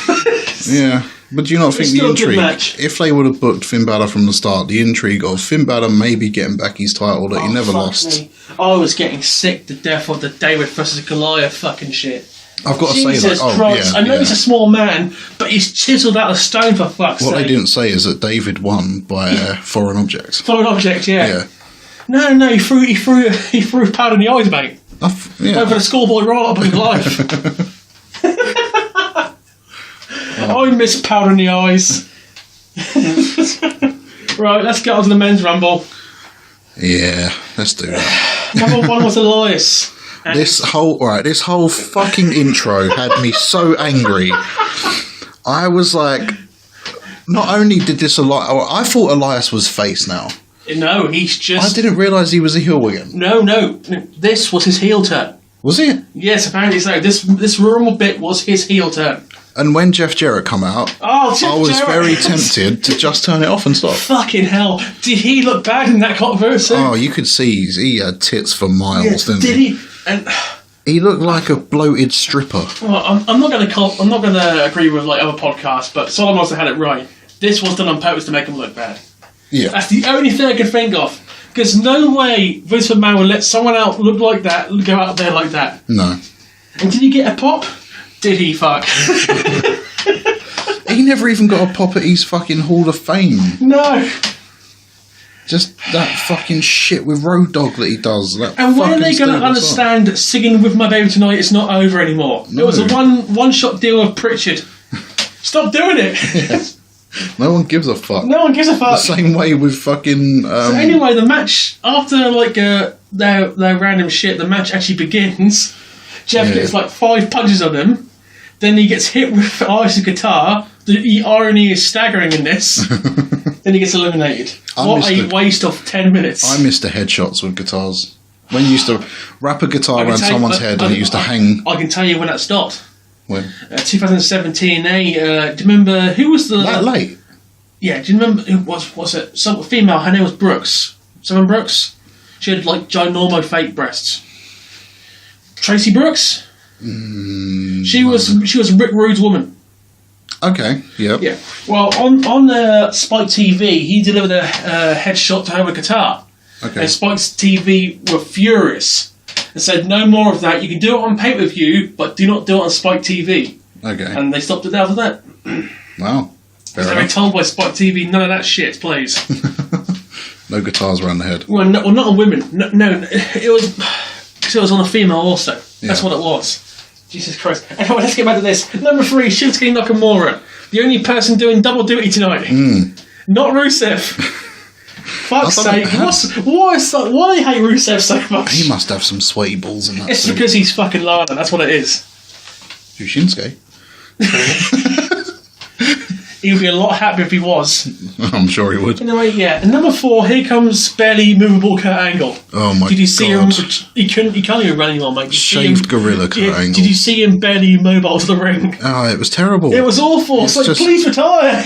S5: yeah, but do you not think
S4: It's
S5: the
S4: still a good
S5: intrigue?
S4: match.
S5: If they would have booked Finn Balor from the start, the intrigue of Finn Balor maybe getting back his title that he never
S4: Fuck
S5: lost.
S4: me. I was getting sick to death of the David versus Goliath fucking shit.
S5: I've got to
S4: Jesus
S5: say that.
S4: Christ! I know he's a small man, but he's chiselled out of stone for fuck's
S5: What
S4: sake.
S5: they didn't say is that David won by foreign objects.
S4: Foreign object, yeah.
S5: Yeah.
S4: No, he threw powder in the eyes, mate.
S5: Yeah.
S4: Over the schoolboy roll up in life. I miss powder in the eyes. Right, let's get on to the men's rumble.
S5: Yeah, let's do that.
S4: Number one was Elias.
S5: This whole fucking intro had me so angry. I was like, not only did this I thought Elias was face now.
S4: No, he's
S5: I
S4: just...
S5: didn't realise he was a heel again.
S4: No, this was his heel turn.
S5: Was it?
S4: Yes, apparently so. This rumble bit was his heel turn.
S5: And when Jeff Jarrett come out,
S4: Oh, Jeff
S5: I was
S4: Jarrett.
S5: very tempted to just turn it off and stop.
S4: Fucking hell. Did he look bad in that controversy?
S5: Oh, you could see he had tits for miles,
S4: Yeah,
S5: didn't
S4: did
S5: he?
S4: he? And...
S5: He looked like a bloated stripper.
S4: Well, I'm not going to agree with like other podcasts, but Solomon must have had it right. This was done on purpose to make him look bad.
S5: Yeah.
S4: That's the only thing I can think of. Because no way Vince McMahon would let someone else look like that, go out there like that.
S5: No.
S4: And did he get a pop? Did he? Fuck.
S5: He never even got a pop at his fucking Hall of Fame.
S4: No.
S5: Just that fucking shit with Road Dogg that he does.
S4: And when are they going to understand that singing With My Baby Tonight is not over anymore?
S5: No.
S4: It was a one-shot deal with Pritchard. Stop doing it.
S5: Yes. No one gives a fuck.
S4: No one gives a
S5: The
S4: fuck.
S5: same way with fucking...
S4: So anyway, the match, after like their random shit, the match actually begins. Jeff gets like 5 punches on him. Then he gets hit with Elias' guitar. The irony is staggering in this. Then he gets eliminated. What a waste of 10 minutes.
S5: I missed the headshots with guitars. When you used to wrap a guitar around someone's head and it used to hang...
S4: I can tell you when that stopped.
S5: When?
S4: 2017, do you remember, who was the...
S5: That late?
S4: Yeah, do you remember, who was it? Some female, her name was Brooks. Someone Brooks? She had like ginormo fake breasts. Tracy Brooks? She was Rick Rude's woman.
S5: Okay, yep.
S4: Yeah. Well, on Spike TV, he delivered a headshot to her with a guitar.
S5: Okay.
S4: And Spike TV were furious and said, no more of that. You can do it on pay-per-view, but do not do it on Spike TV.
S5: Okay.
S4: And they stopped it after that.
S5: Wow. Fair
S4: They were
S5: enough.
S4: told by Spike TV, none of that shit, please.
S5: No guitars around the head.
S4: Well, not on women. No, it was because it was on a female also. That's
S5: Yeah.
S4: what it was. Jesus Christ. Anyway, let's get back to this. Number 3, Shinsuke Nakamura. The only person doing double duty tonight. Not Rusev. fuck's
S5: I don't
S4: sake.
S5: know.
S4: Why do they hate Rusev so much?
S5: He must have some sweaty balls in that
S4: It's
S5: suit.
S4: because he's fucking Lana, that's what it is.
S5: Who's Shinsuke?
S4: He would be a lot happier if he was.
S5: I'm sure he would.
S4: Anyway, yeah. And number 4, here comes barely movable Kurt Angle.
S5: Oh my god.
S4: Did you see him? He can't even run anymore, mate.
S5: Shaved gorilla Kurt Angle.
S4: Did you see him barely mobile to the ring?
S5: Oh, it was terrible.
S4: It was awful. It's like, please retire.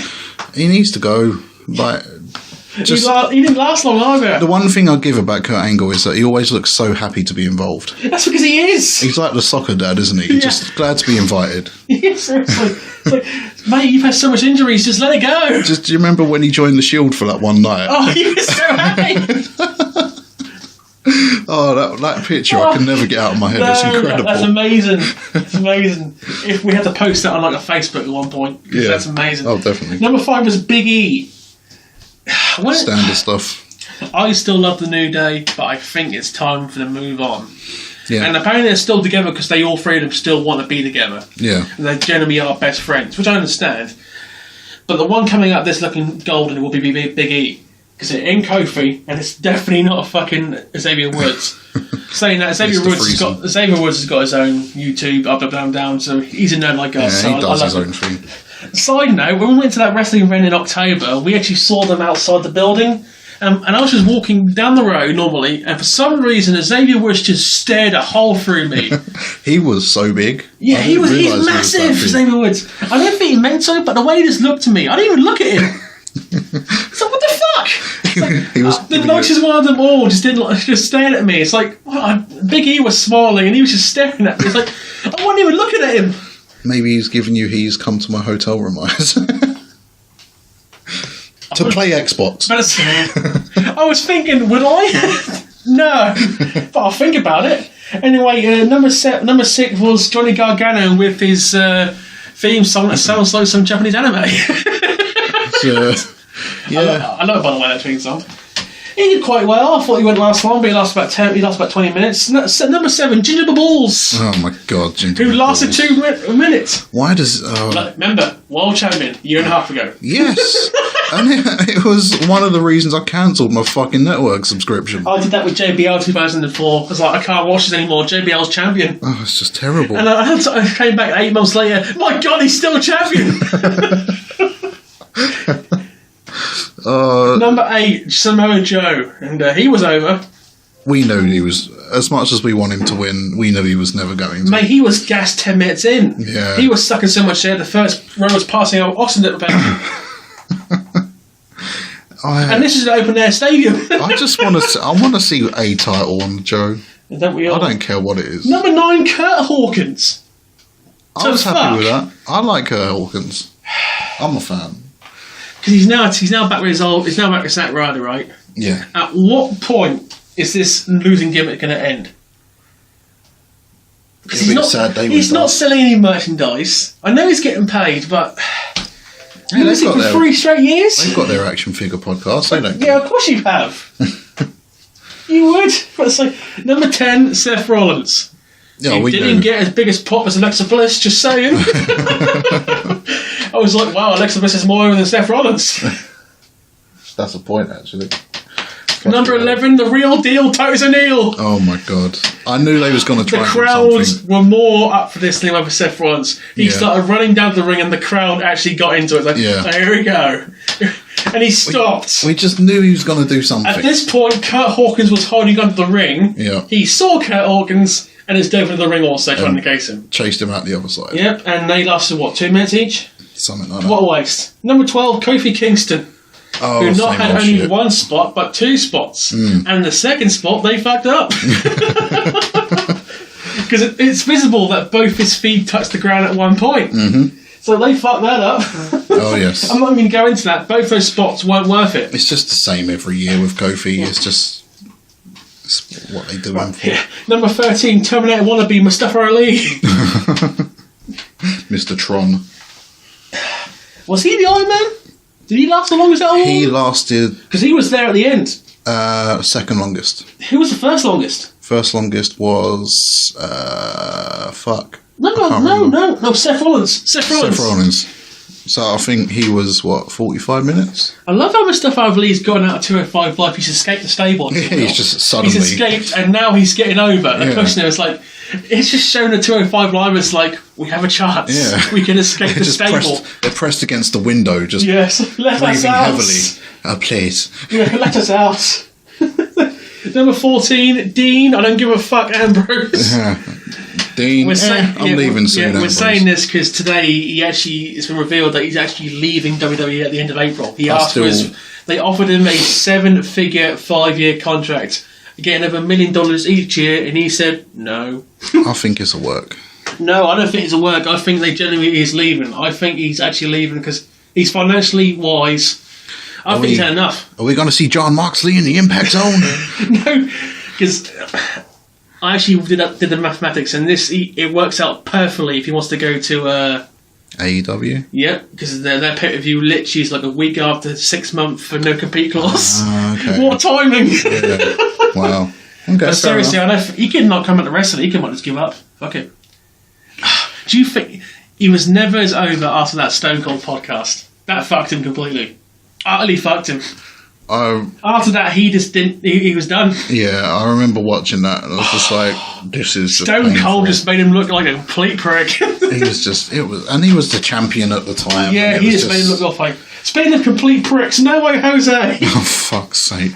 S5: He needs to go. Like,
S4: He didn't last long either.
S5: the one thing I give about Kurt Angle is that he always looks so happy to be involved.
S4: That's because he is.
S5: He's like the soccer dad, isn't he?
S4: Yeah.
S5: Just glad to be invited.
S4: Yeah, seriously. It's like, mate, you've had so much injuries, just let it go.
S5: Do you remember when he joined the Shield for that one night?
S4: Oh, he was so happy.
S5: Oh, that picture I can never get out of my head. It's incredible.
S4: That's amazing. It's amazing. If we had to post that on like a Facebook at one point,
S5: Yeah.
S4: that's amazing.
S5: Oh, definitely.
S4: Number 5 was Big E.
S5: Standard stuff.
S4: I still love the New Day, but I think it's time for them to move on.
S5: Yeah.
S4: And apparently they're still together because they all three of them still want to be together.
S5: Yeah.
S4: And they generally are best friends, which I understand. But the one coming up that's looking golden will be Big E. Because it ain't Kofi, and it's definitely not a fucking Xavier Woods. Saying that, Xavier Woods has got his own YouTube, up, down, so he's a nerd like us.
S5: Yeah,
S4: so
S5: he does his
S4: it.
S5: own thing.
S4: Side note, when we went to that wrestling event in October, we actually saw them outside the building. And I was just walking down the road normally, and for some reason, Xavier Woods just stared a hole through me.
S5: He was so big.
S4: Yeah, he's massive, Xavier Woods. I don't think he meant so, but the way he just looked at me, I didn't even look at him. So what the fuck?
S5: He was
S4: The nicest one of them all just stared at me. It's like, Big E was smiling and he was just staring at me. It's like, I wasn't even looking at him.
S5: Maybe he's giving you he's come to my hotel room eyes. To play Xbox.
S4: But I was thinking, would I? No. But I'll think about it. Anyway, number 6 was Johnny Gargano with his theme song that sounds like some Japanese anime.
S5: Yeah.
S4: I know, by the way, that theme song. He did quite well. I thought he wouldn't last long, but he lasted about 20 minutes. Number 7, Ginger Balls.
S5: Oh my god, Ginger
S4: Who lasted 2 minutes.
S5: Why does...
S4: Remember, world champion, a year and a half ago.
S5: Yes. And it was one of the reasons I cancelled my fucking network subscription.
S4: I did that with JBL 2004. I was like, I can't watch this anymore. JBL's champion.
S5: Oh, it's just terrible.
S4: And I came back 8 months later. My God, he's still champion. Number 8, Samoa Joe, and he was over.
S5: We knew he was, as much as we want him to win, we knew he was never going to.
S4: Mate, he was gassed 10 minutes in.
S5: Yeah.
S4: He was sucking so much air, the first row was passing out Austin at the back. And this is an open air stadium.
S5: I just want to see a title on Joe.
S4: Don't we all?
S5: I don't care what it is.
S4: Number 9, Kurt Hawkins.
S5: I was happy with that. I like Kurt Hawkins. I'm a fan.
S4: Because he's now back with he's now back with Zack Ryder, right?
S5: Yeah.
S4: At what point is this losing gimmick going to end? Because he's not selling any merchandise. I know he's getting paid, but losing for 3 straight years.
S5: They've got their action figure podcast. They don't.
S4: Yeah, of course you have. You would. But it's like, number 10, Seth Rollins.
S5: Yeah,
S4: he didn't get as big a pop as Alexa Bliss. Just saying. I was like, wow, Alexa Bliss is more over than Seth Rollins.
S5: That's a point, actually.
S4: Number 11, the real deal, Titus O'Neil.
S5: Oh my god. I knew they was going to try
S4: The
S5: and
S4: crowd
S5: something.
S4: were more up for this than over Seth Rollins. He started running down the ring and the crowd actually got into it. Like, oh, here we go. And he stopped.
S5: We just knew he was going to do something.
S4: At this point, Kurt Hawkins was holding onto the ring.
S5: Yeah.
S4: He saw Kurt Hawkins and is dove into the ring also trying to case him.
S5: Chased him out the other side.
S4: Yep, and they lasted, 2 minutes each?
S5: Something like that.
S4: What a waste. Number 12, Kofi Kingston.
S5: Oh,
S4: who not had only
S5: shit.
S4: 1 spot, but 2 spots. And the second spot, they fucked up. Because it's visible that both his feet touched the ground at one point. Mm-hmm. So they fucked that up.
S5: Oh, yes.
S4: I'm not even going to that. Both those spots weren't worth it.
S5: It's just the same every year with Kofi.
S4: Yeah.
S5: It's just what they do him for.
S4: Yeah. Number 13, Terminator wannabe, Mustafa Ali.
S5: Mr. Tron.
S4: Was he the Iron Man? Did he last as long as that all?
S5: He lasted...
S4: Because he was there at the end.
S5: Second longest.
S4: Who was the first longest?
S5: First longest was... fuck.
S4: No, Seth Rollins.
S5: Seth Rollins. So I think he was, 45 minutes?
S4: I love how much stuff out of Lee's gone out of 205 Live. He's escaped the stable.
S5: He's just suddenly...
S4: He's escaped and now he's getting over. The question is like, it's just shown the 205 Live as like, we have a chance. Yeah. We can escape the stable.
S5: They're pressed against the window, just
S4: let us out.
S5: Heavily. Please.
S4: Yeah, let us out. Number 14, Dean. I don't give a fuck, Ambrose.
S5: Dean, I'm leaving soon.
S4: We're saying this because today it's been revealed that he's actually leaving WWE at the end of April. They offered him a 7-figure 5-year contract, getting over $1 million each year, and he said no.
S5: I think it's a work.
S4: No, I don't think it's a work. I think they genuinely is leaving. I think he's actually leaving because he's financially wise. I think he's had enough.
S5: Are we going to see John Moxley in the Impact Zone?
S4: No, because I actually did the mathematics, and it works out perfectly if he wants to go to
S5: AEW.
S4: Yeah, because their pay-per-view literally is like a week after 6 months for no compete clause.
S5: Okay.
S4: What timing!
S5: Yeah. Wow. Okay,
S4: but seriously, he could not come at the wrestling. He could just give up. Fuck it. Do you think he was never as over after that Stone Cold podcast? That fucked him completely. Utterly fucked him. After that, he just didn't. He was done.
S5: Yeah, I remember watching that, and I was just like, "This is just
S4: Stone Cold just made him look like a complete prick."
S5: He was and he was the champion at the time.
S4: Yeah, he just made him look like. Speaking of complete pricks, no way, Jose.
S5: Oh fuck's sake!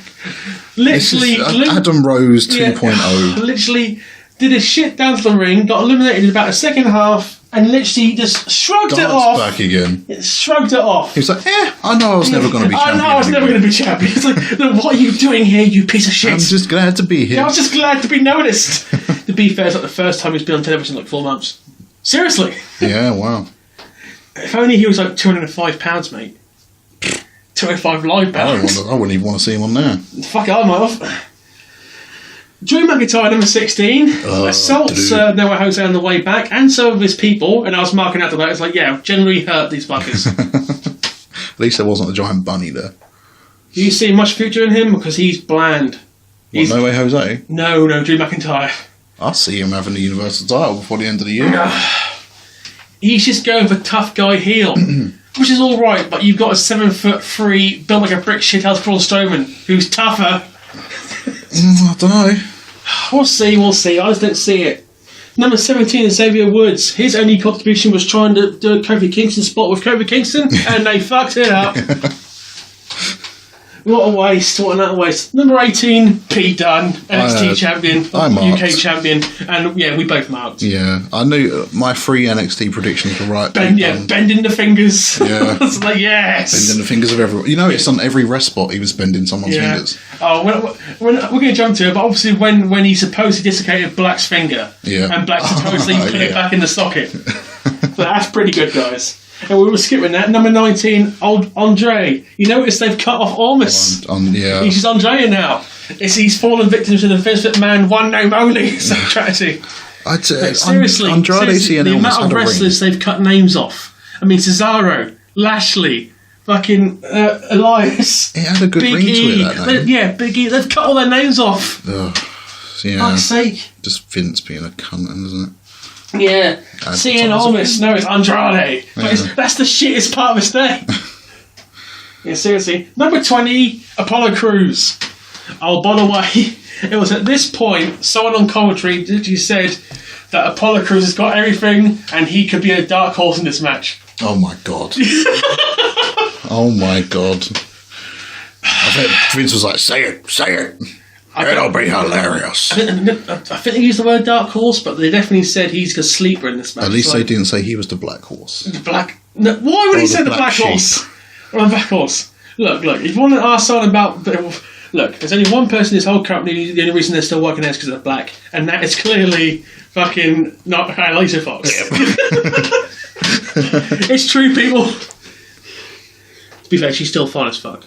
S4: Literally,
S5: Adam Rose 2.0.
S4: Literally did his shit down to the ring, got eliminated in about a second half. And literally just shrugged it off.
S5: Back again.
S4: Shrugged it off.
S5: He was like, I know I was never going to be champion.
S4: I know I was never going to be champion. It's like, look, what are you doing here, you piece of shit?
S5: I'm just glad to be here.
S4: Yeah, I was just glad to be noticed. To be fair, it's like the first time he's been on television in like 4 months. Seriously.
S5: Yeah, wow.
S4: If only he was like £205, mate. 205 live pounds.
S5: I wouldn't even want to see him on there.
S4: Fuck it, I might. Drew McIntyre, number 16, assaults Noah Jose on the way back, and some of his people, and I was marking out the way, it's like, generally hurt these fuckers.
S5: At least there wasn't a giant bunny there.
S4: Do you see much future in him? Because he's bland.
S5: No Way Jose?
S4: No, Drew McIntyre.
S5: I see him having the Universal title before the end of the year.
S4: He's just going for tough guy heel, which is alright, but you've got a 7'3", built like a brick shithouse Braun Strowman, who's tougher.
S5: I don't know.
S4: We'll see. I just don't see it. Number 17 is Xavier Woods. His only contribution was trying to do a Kofi Kingston spot with Kofi Kingston, and they fucked it up. What a waste. What an utter waste. Number 18, Pete Dunne, NXT champion, UK champion, and we both marked.
S5: Yeah, I knew my 3 NXT predictions were right.
S4: Bending the fingers.
S5: Yeah.
S4: It's like, yes.
S5: Bending the fingers of everyone. You know, it's on every rest spot he was bending someone's fingers.
S4: Oh, we're going to jump to it, but obviously when he supposedly dislocated Black's finger, and Black supposedly put it back in the socket. So that's pretty good, guys. And we were skipping that. Number 19, old Andre. You notice they've cut off Ormus. He's just Andrea now. He's fallen victim to the Vince McMahon one name only strategy. Seriously, the amount of wrestlers they've cut names off. I mean, Cesaro, Lashley, fucking Elias.
S5: It had a good ring to it, that name.
S4: Big E. They've cut all their names off.
S5: Fuck's
S4: sake.
S5: Just Vince being a cunt, isn't it?
S4: Yeah, seeing Ormus. No, it's Andrade.
S5: Yeah.
S4: That's the shittest part of his day. Yeah, seriously. Number 20, Apollo Crews. Oh, by the way, it was at this point someone on commentary literally said that Apollo Crews has got everything and he could be a dark horse in this match.
S5: Oh my god. Oh my god. I bet Vince was like, say it. It'll be hilarious.
S4: I think they used the word dark horse, but they definitely said he's a sleeper in this match.
S5: At least they didn't say he was the black horse.
S4: No, why would he say the black horse? Or the black horse? Look, if you want to ask someone about... Look, there's only one person in this whole company, the only reason they're still working there is because they're black, and that is clearly fucking not Laser Fox. Yep. It's true, people. To be fair, she's still fine as fuck.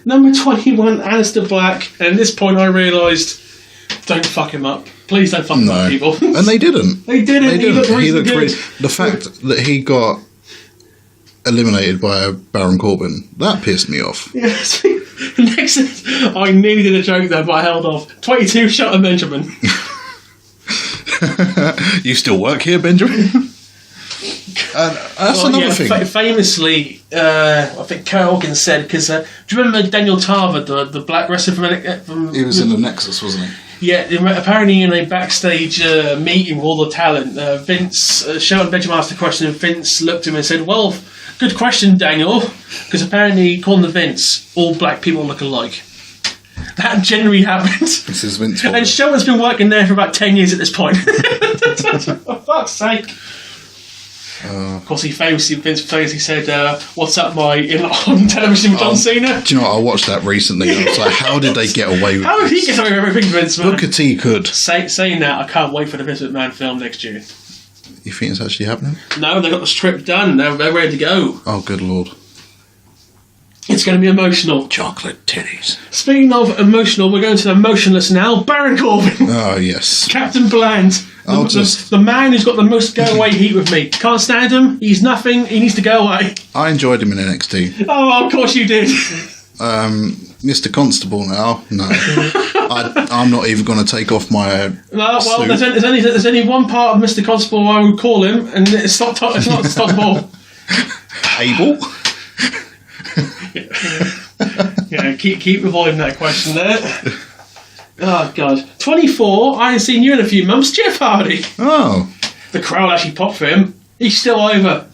S4: Number 21, Aleister Black. And at this point, I realised, don't fuck him up. Please don't fuck him up, people.
S5: And they didn't.
S4: He looked really good.
S5: The fact that he got eliminated by Baron Corbin, that pissed me off.
S4: Yes. Next, I nearly did a joke there, but I held off. 22, Shelton Benjamin.
S5: You still work here, Benjamin? That's another thing.
S4: Famously, I think Kurt Hawkins said, because do you remember Daniel Tarver, the black wrestler from
S5: He was in the Nexus, wasn't he?
S4: Yeah, apparently in a backstage meeting with all the talent, Vince, Shelton Benjamin asked a question and Vince looked at him and said, well, good question, Daniel, because apparently, according to Vince, all black people look alike. That generally happened. This
S5: is Vince.
S4: And Shelton's been working there for about 10 years at this point. For fuck's sake. Of course, Vince famously said, what's up, on television with John Cena?
S5: Do you know what? I watched that recently. I was like, how did they get away with
S4: How did he get away with everything, Vince McMahon?
S5: Booker T could.
S4: Saying that, I can't wait for the Vince McMahon film next year.
S5: You think it's actually happening?
S4: No, they got the strip done. They're ready to go.
S5: Oh, good lord.
S4: It's going to be emotional.
S5: Chocolate titties.
S4: Speaking of emotional, we're going to the emotionless now. Baron Corbin.
S5: Oh, yes.
S4: Captain Bland. The man who's got the most go-away heat with me. Can't stand him. He's nothing. He needs to go away.
S5: I enjoyed him in NXT.
S4: Oh, of course you did.
S5: Mr. Constable now? No. I'm not even going to take off my suit.
S4: There's only one part of Mr. Constable I would call him, and it's not Ball.
S5: Abel?
S4: Yeah, keep avoiding that question there. Oh, God. 24, I ain't seen you in a few months. Jeff Hardy.
S5: Oh.
S4: The crowd actually popped for him. He's still over.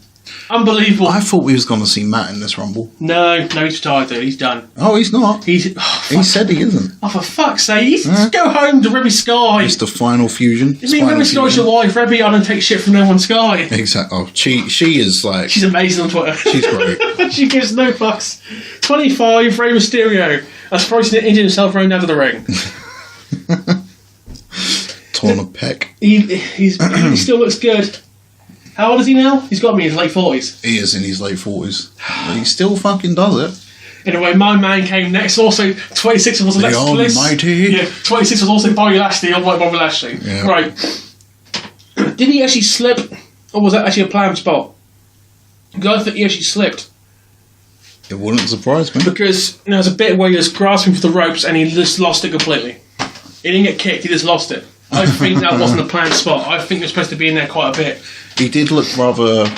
S4: Unbelievable.
S5: I thought we was going to see Matt in this Rumble.
S4: No, he's retired, dude. He's done.
S5: Oh, he's not. He said he isn't.
S4: Oh, for fuck's sake. Go home to Rebby Sky.
S5: It's the final fusion.
S4: You mean Rebby Sky's your wife? Rebby on and take shit from no one Sky.
S5: Exactly. Oh, she is like...
S4: She's amazing on Twitter.
S5: She's great.
S4: She gives no fucks. 25, Rey Mysterio. That's probably injured himself running out of the ring.
S5: Torn a pec.
S4: He still looks good. How old is he now? He's got to be in his late 40s.
S5: He is in his late 40s. He still fucking does it.
S4: Anyway, my man came next. Also, 26 was Alexa Bliss.
S5: The almighty.
S4: Yeah, 26 was also Bobby Lashley, unlike Bobby Lashley.
S5: Yeah.
S4: Right. Did he actually slip? Or was that actually a planned spot? Because I think he actually slipped.
S5: It wouldn't surprise me.
S4: Because there's a bit where he was grasping for the ropes and he just lost it completely. He didn't get kicked, he just lost it. I think that wasn't a planned spot. I think he was supposed to be in there quite a bit.
S5: He did look rather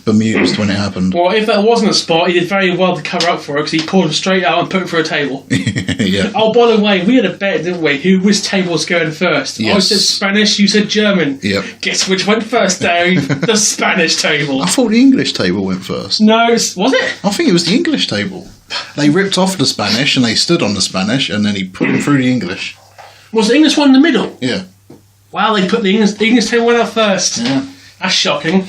S5: bemused when it happened.
S4: Well, if that wasn't a spot, he did very well to cover up for it because he pulled him straight out and put him through a table.
S5: Yeah.
S4: Oh, by the way, we had a bet, didn't we? Which table was going first?
S5: Yes.
S4: I said Spanish, you said German.
S5: Yep.
S4: Guess which went first, Dave? The Spanish table.
S5: I thought the English table went first.
S4: No, was it?
S5: I think it was the English table. They ripped off the Spanish and they stood on the Spanish and then he put him through the English.
S4: Was the English one in the middle?
S5: Yeah.
S4: Wow, they put the English table went out first.
S5: Yeah.
S4: That's shocking.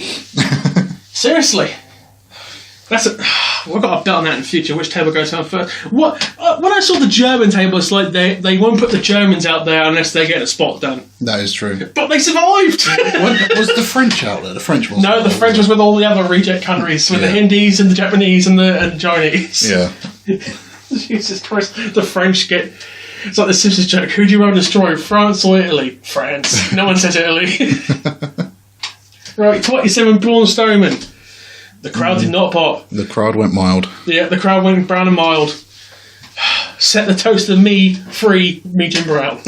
S4: Seriously. We've got a bet on that in the future. Which table goes out first? What? When I saw the German table, it's like they won't put the Germans out there unless they get a spot done.
S5: That is true.
S4: But they survived.
S5: Was the French out there? The French wasn't.
S4: No, the French was with all the other reject countries, with the Hindis and the Japanese and the Chinese.
S5: Yeah.
S4: Jesus Christ, the French get. It's like the Simpsons joke. Who do you want to destroy, France or Italy? France. No one says Italy. Right, 27, Braun Strowman. The crowd did not pop.
S5: The crowd went mild.
S4: Yeah, the crowd went brown and mild. Set the toast of me free, medium brown.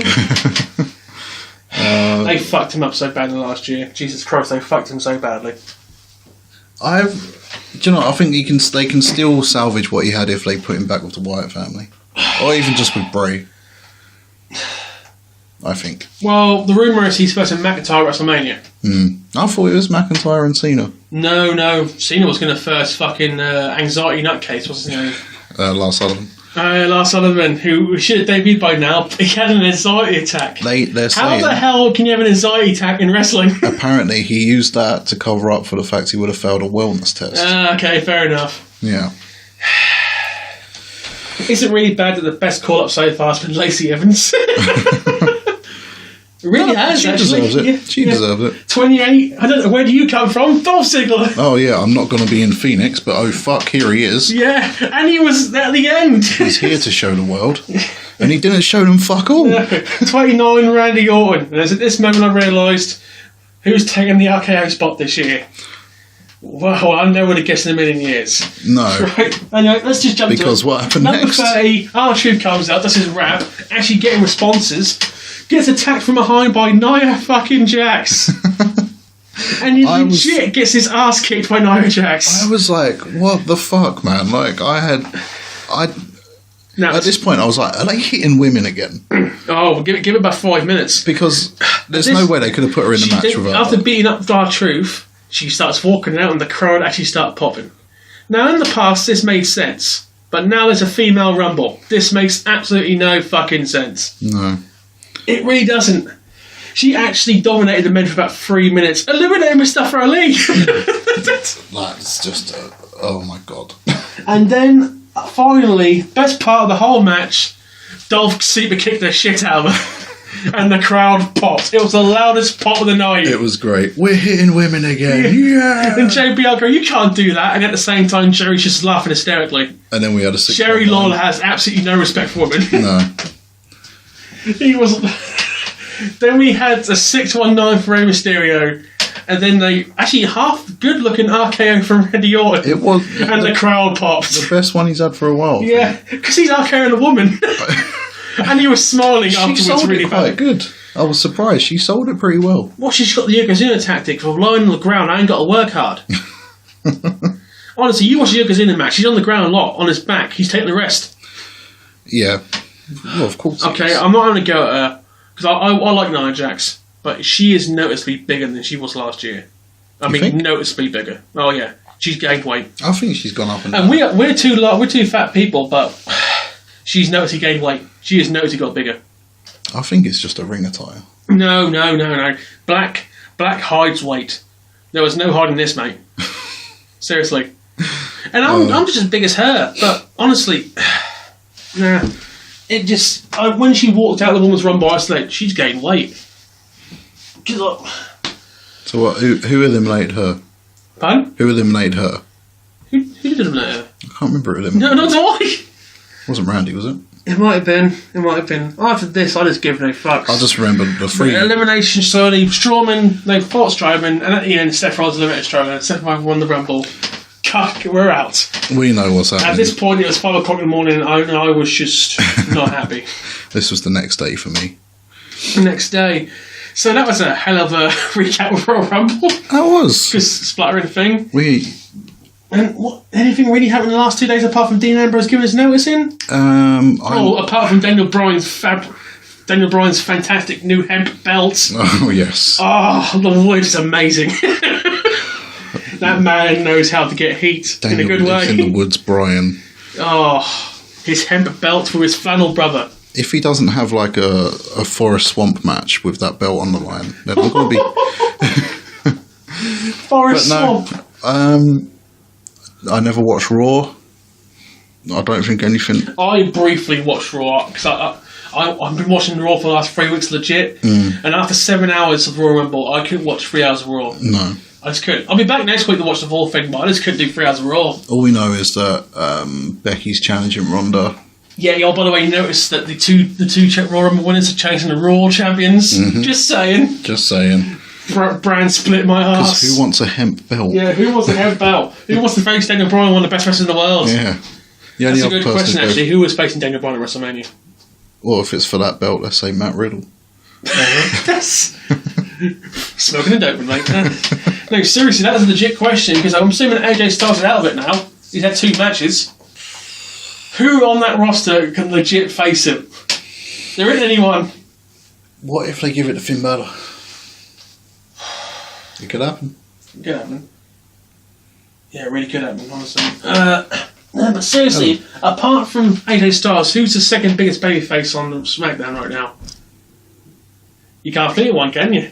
S4: They fucked him up so bad in the last year. Jesus Christ, they fucked him so badly.
S5: Do you know? I think they can still salvage what he had if they put him back with the Wyatt family, or even just with Bray. I think.
S4: Well, the rumour is he's supposed to McIntyre at WrestleMania.
S5: I thought it was McIntyre and Cena.
S4: No. Cena was going to first fucking anxiety nutcase. What's his name?
S5: Lars Sullivan.
S4: Lars Sullivan, who should have debuted by now. He had an anxiety attack.
S5: They're
S4: How
S5: saying,
S4: the hell can you have an anxiety attack in wrestling?
S5: Apparently, he used that to cover up for the fact he would have failed a wellness test.
S4: Okay, fair enough.
S5: Yeah.
S4: Is it really bad that the best call-up so far has been Lacey Evans? It really has,
S5: she
S4: actually.
S5: Deserves it.
S4: Yeah,
S5: she deserves it.
S4: 28. I don't know, where do you come from? Dolph Ziggler.
S5: Oh, yeah, I'm not going to be in Phoenix, but oh, fuck, here he is.
S4: Yeah, and he was at the end.
S5: He's here to show the world. And he didn't show them fuck all.
S4: 29, Randy Orton. And at this moment I realised who's taking the RKO spot this year. Well, I never would have guessed in a million years.
S5: No.
S4: Right? Anyway, let's just jump
S5: because
S4: to
S5: what happened
S4: number
S5: next?
S4: 30, R-Truth comes out, does his rap, actually getting responses, gets attacked from behind by Nia fucking Jax. And he legit gets his ass kicked by Nia Jax.
S5: I was like, what the fuck, man? Like, at this point, I was like, are they hitting women again?
S4: Oh, give it about 5 minutes.
S5: Because there's no way they could have put her in the match without
S4: after
S5: that.
S4: beating up R-Truth, she starts walking out and the crowd actually start popping. Now, in the past, this made sense. But now there's a female Rumble. This makes absolutely no fucking sense.
S5: No.
S4: It really doesn't. She actually dominated the men for about 3 minutes, eliminating Mustafa Ali.
S5: That's just, oh my god.
S4: And then, finally, best part of the whole match, Dolph Ziggler kicked the shit out of her. And the crowd popped. It was the loudest pop of the night.
S5: It was great. We're hitting women again. Yeah.
S4: And JBL go, you can't do that. And at the same time, Jerry's just laughing hysterically.
S5: And then we had a 619.
S4: Jerry Lawler has absolutely no respect for women.
S5: No.
S4: He was. Then we had a 619 for Rey Mysterio. And then they actually half good looking RKO from Randy Orton.
S5: It was.
S4: And the crowd popped.
S5: The best one he's had for a while.
S4: Yeah, because he's RKOing a woman. And he was smiling afterwards.
S5: She sold
S4: really
S5: it quite good. I was surprised. She sold it pretty well.
S4: Well, she's got the Yokozuna tactic for lying on the ground. I ain't got to work hard. Honestly, you watch the Yokozuna match. He's on the ground a lot, on his back. He's taking the rest.
S5: Yeah. Well, of course.
S4: Okay, I'm not going to go at her because I like Nia Jax, but she is noticeably bigger than she was last year. I mean, noticeably bigger. Oh yeah, she's gained weight.
S5: I think she's gone up and
S4: And
S5: down.
S4: we're two fat people, but she's noticeably gained weight. She has noticeably got bigger.
S5: I think it's just a ring attire.
S4: No. Black hides weight. There was no hiding this, mate. Seriously. And I'm just as big as her, but honestly, nah. It just when she walked out of the women's Rumble, I said she's gained weight.
S5: So what? Who eliminated her?
S4: Pardon?
S5: Who eliminated her?
S4: Who did eliminate her?
S5: I can't remember who eliminated
S4: No, not do I.
S5: It wasn't Randy, was it?
S4: It might have been. After this, I just give no fucks.
S5: I just remember the three.
S4: Elimination slowly. Strowman, they fought Strowman, and at the end, Seth Rollins eliminated Strowman. Seth Rollins won the Rumble. Cuck, we're out.
S5: We know what's happening.
S4: At this point, it was 5 o'clock in the morning, and I was just not happy.
S5: This was the next day for me.
S4: The next day. So that was a hell of a recap of Royal Rumble.
S5: That was.
S4: Just splattering thing.
S5: And
S4: Anything really happened in the last 2 days apart from Dean Ambrose giving us notice in? Apart from Daniel Bryan's fantastic new hemp belt.
S5: Oh, yes.
S4: Oh, the Lord is amazing. That man knows how to get heat in a good way.
S5: In the woods, Bryan.
S4: Oh, his hemp belt for his flannel brother.
S5: If he doesn't have like a forest swamp match with that belt on the line, then I'm going to be...
S4: Forest swamp.
S5: I never watched Raw. I don't think anything...
S4: I briefly watched Raw because I've been watching Raw for the last 3 weeks legit, and after 7 hours of Raw Rumble, I couldn't watch 3 hours of Raw.
S5: No.
S4: I just couldn't. I'll be back next week to watch the whole thing, but I just couldn't do 3 hours of Raw.
S5: All we know is that Becky's challenging Ronda.
S4: Yeah, by the way, you noticed that the two Raw Rumble winners are chasing the Raw champions. Mm-hmm. Just saying. Brand split my ass.
S5: Because who wants a hemp belt?
S4: Yeah, who wants a hemp belt? Who wants to face Daniel Bryan, one of the best wrestlers in the world?
S5: Yeah.
S4: That's a good question, actually. Who was facing Daniel Bryan at WrestleMania?
S5: Well, if it's for that belt, let's say Matt Riddle.
S4: That's smoking a dope, mate. No, seriously, that is a legit question because I'm assuming AJ Styles is out of it now. He's had 2 matches. Who on that roster can legit face him? There isn't anyone.
S5: What if they give it to Finn Balor? It could happen.
S4: It could happen. Yeah, it really could happen, honestly. No, but seriously, apart from AJ Styles, who's the second biggest babyface on SmackDown right now? You can't think of one, can you?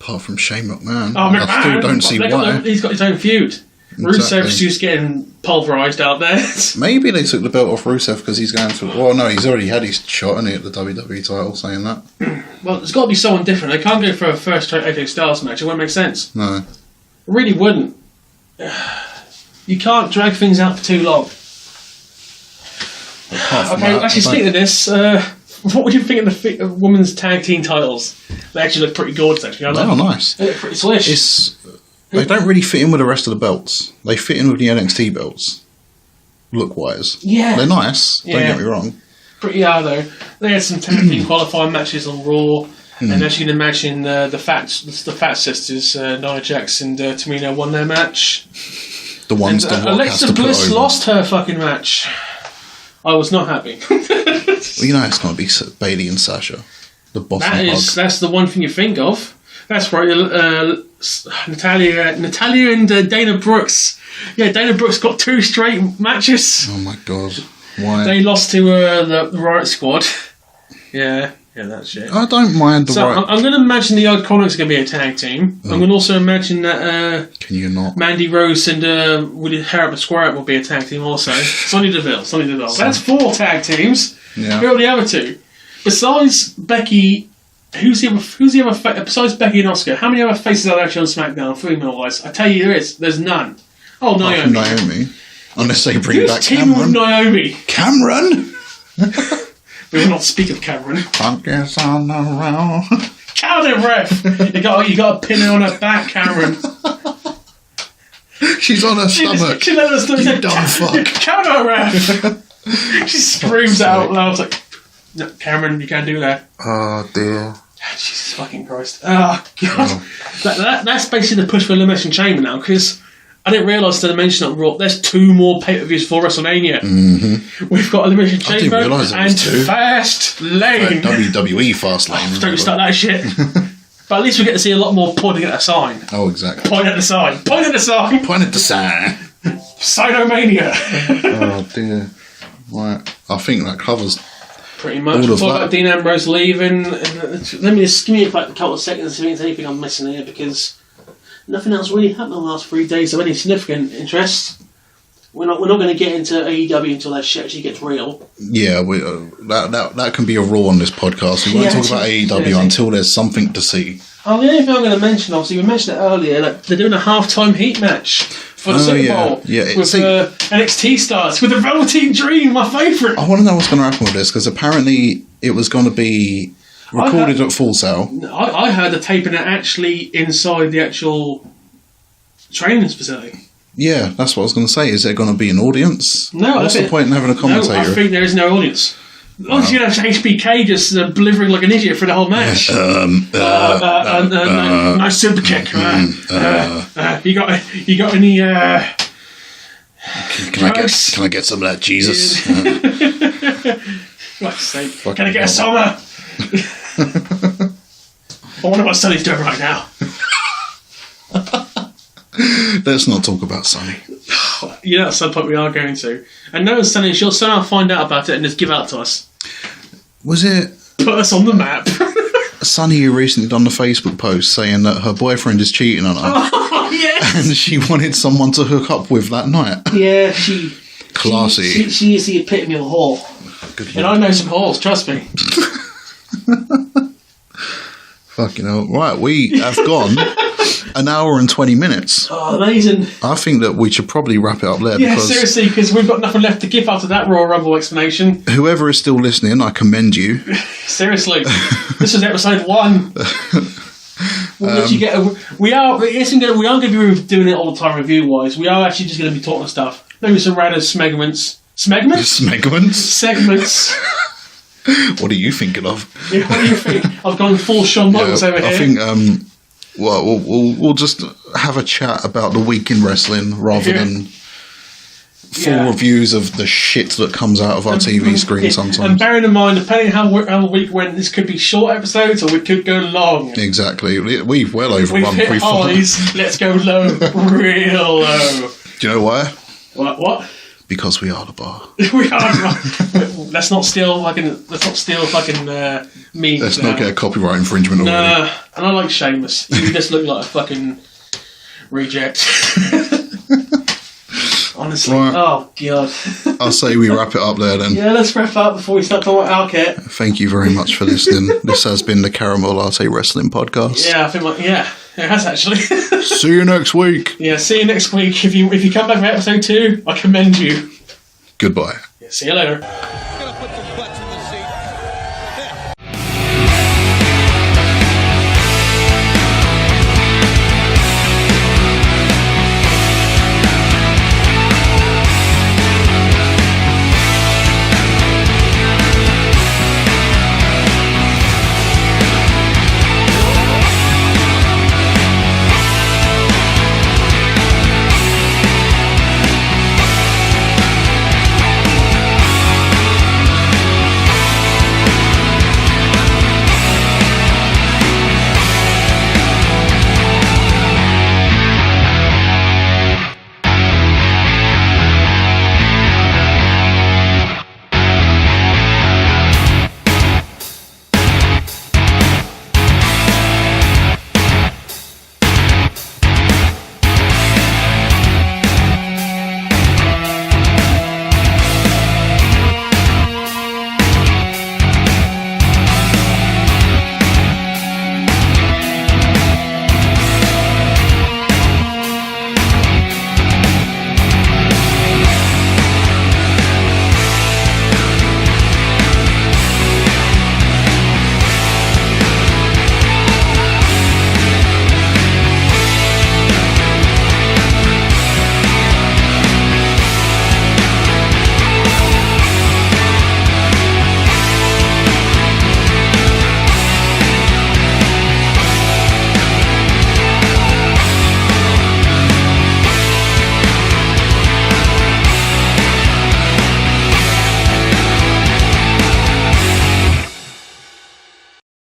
S5: Apart from Shane McMahon.
S4: Oh, McMahon!
S5: I still don't see why.
S4: He's got his own feud.
S5: Exactly.
S4: Rusev's just getting pulverised out there.
S5: Maybe they took the belt off Rusev because he's going to... Well, no, he's already had his shot, hasn't he, at the WWE title, saying that.
S4: Well, there's got to be someone different. They can't go for a first straight AJ Styles match. It wouldn't make sense.
S5: No.
S4: It really wouldn't. You can't drag things out for too long. Actually, speaking of this, what would you think of the women's tag team titles? They actually look pretty gorgeous, actually.
S5: They are nice.
S4: They look pretty slish.
S5: They don't really fit in with the rest of the belts. They fit in with the NXT belts, look-wise.
S4: Yeah.
S5: They're nice, don't get me wrong.
S4: Pretty though. They had some tag team qualifying matches on Raw. And as you can imagine, the Fat Sisters, Nia Jax and Tamina won their match.
S5: The ones
S4: and,
S5: that Rock has
S4: Alexa
S5: to put
S4: Bliss
S5: over.
S4: lost her fucking match. I was not happy.
S5: Well, you know it's going to be Bailey and Sasha. The Boston Hug.
S4: That's the one thing you think of. That's right, Natalia and Dana Brooks. Yeah, Dana Brooks got 2 straight matches.
S5: Oh my god. Why?
S4: They lost to the Riot Squad. Yeah, that's it.
S5: I don't mind the
S4: So
S5: right.
S4: I'm going to imagine the Iconics are going to be a tag team. I'm going to also imagine that
S5: Can you not?
S4: Mandy Rose and Willie Harrop and Square will be a tag team also. Sonny Deville. That's 4 tag teams.
S5: Yeah.
S4: Who are the other 2? Besides Becky, who's the other besides Becky and Oscar? How many other faces are there actually on SmackDown, female-wise? I tell you, there's none. Oh,
S5: Apart from
S4: Naomi.
S5: Naomi. Unless they bring
S4: Who's
S5: back
S4: teaming with
S5: Cameron.
S4: Naomi?
S5: Cameron?
S4: We will not speak of Cameron.
S5: Focus on the road.
S4: Count it, ref. You got a pin on her back, Cameron.
S5: She's on her stomach.
S4: She let us do
S5: You dumb fuck.
S4: Count her, ref. She screams out loud like, "No, Cameron, you can't do that."
S5: Oh dear.
S4: Jesus fucking Christ. Oh, God. That's basically the push for Elimination Chamber now, because I didn't realise the Dimension on Raw. There's 2 more pay-per-views for WrestleMania.
S5: Mm-hmm.
S4: We've got Elimination
S5: I didn't
S4: Chamber
S5: realise there
S4: and
S5: was 2.
S4: Fast Lane.
S5: WWE Fast Lane.
S4: Oh, don't start that shit. But at least we get to see a lot more pointing at a sign.
S5: Oh, exactly.
S4: Point at the sign. Point at the sign.
S5: Point at the sign.
S4: Sinomania.
S5: Oh dear. Right. I think that covers.
S4: Pretty much.
S5: All
S4: We'll
S5: of
S4: talk
S5: that.
S4: about Dean Ambrose leaving. Let me just give me like a couple of seconds to see if there's anything I'm missing here, because nothing else really happened in the last 3 days of any significant interest. We're not going to get into AEW until that shit actually gets real.
S5: Yeah, that can be a rule on this podcast. We won't
S4: Yeah,
S5: talk about AEW
S4: yeah.
S5: until there's something to see.
S4: Oh, the only thing I'm going to mention, obviously, we mentioned it earlier, like they're doing a halftime heat match for the Super Bowl
S5: Yeah,
S4: with
S5: see-
S4: NXT stars, with the Velveteen Dream, my favourite.
S5: I want to know what's going to happen with this, because apparently it was going to be recorded at Full Sail.
S4: I heard the taping it actually inside the actual training facility.
S5: Yeah, that's what I was going to say. Is there going to be an audience?
S4: No,
S5: What's the point in having a
S4: No,
S5: commentator?
S4: I think there is no audience. Obviously, you have HBK just delivering like an idiot for the whole match. Nice super kick. You got any?
S5: Can I get some of that Jesus?
S4: God's sake. Can I get a summer? I wonder what Sonny's doing right now.
S5: Let's not talk about Sonny.
S4: You know, at some point we are going to. And knowing Sonny, she'll somehow find out about it and just give out to us.
S5: Was it
S4: Put us on the map.
S5: Sonny who recently done the Facebook post saying that her boyfriend is cheating on her
S4: Oh, yes!
S5: and she wanted someone to hook up with that night?
S4: Yeah, she...
S5: Classy.
S4: She is the epitome of a whore.
S5: Good
S4: And I know some whores, trust me.
S5: Fucking hell. Right, we have gone an hour and 20 minutes.
S4: Oh, amazing.
S5: I think that we should probly wrap it up there
S4: Yeah,
S5: because
S4: seriously, because we've got nothing left to give after that Royal Rumble explanation.
S5: whoever is still listening, I commend you.
S4: Seriously. This is episode 1. We'll let you get we are going to be doing it all the time review-wise. We are actually just going to be talking stuff. Maybe some random segments. Segments? Segments.
S5: What are you thinking of?
S4: Yeah, what do you think? I've gone full Shawn Michaels over here.
S5: I think we'll just have a chat about the week in wrestling rather than full reviews of the shit that comes out of our TV screen sometimes.
S4: And bearing in mind, depending how the week went, this could be short episodes or we could go long.
S5: Exactly. We've well overrun
S4: We've hit highs, let's go low, real low.
S5: Do you know why?
S4: What?
S5: Because we are the bar.
S4: We are. Let's not steal fucking memes.
S5: Let's not get a copyright infringement already.
S4: Nah, and I like Sheamus. You just look like a fucking reject. Honestly.
S5: Right.
S4: Oh, God.
S5: I'll say we wrap it up there then.
S4: Yeah, let's wrap up before we start talking about Alcat.
S5: Thank you very much for listening. This has been the Caramal Latte Wrestling Podcast.
S4: Yeah, I think it has actually.
S5: See you next week.
S4: Yeah, see you next week. If you come back for episode 2, I commend you.
S5: Goodbye.
S4: Yeah, see you later.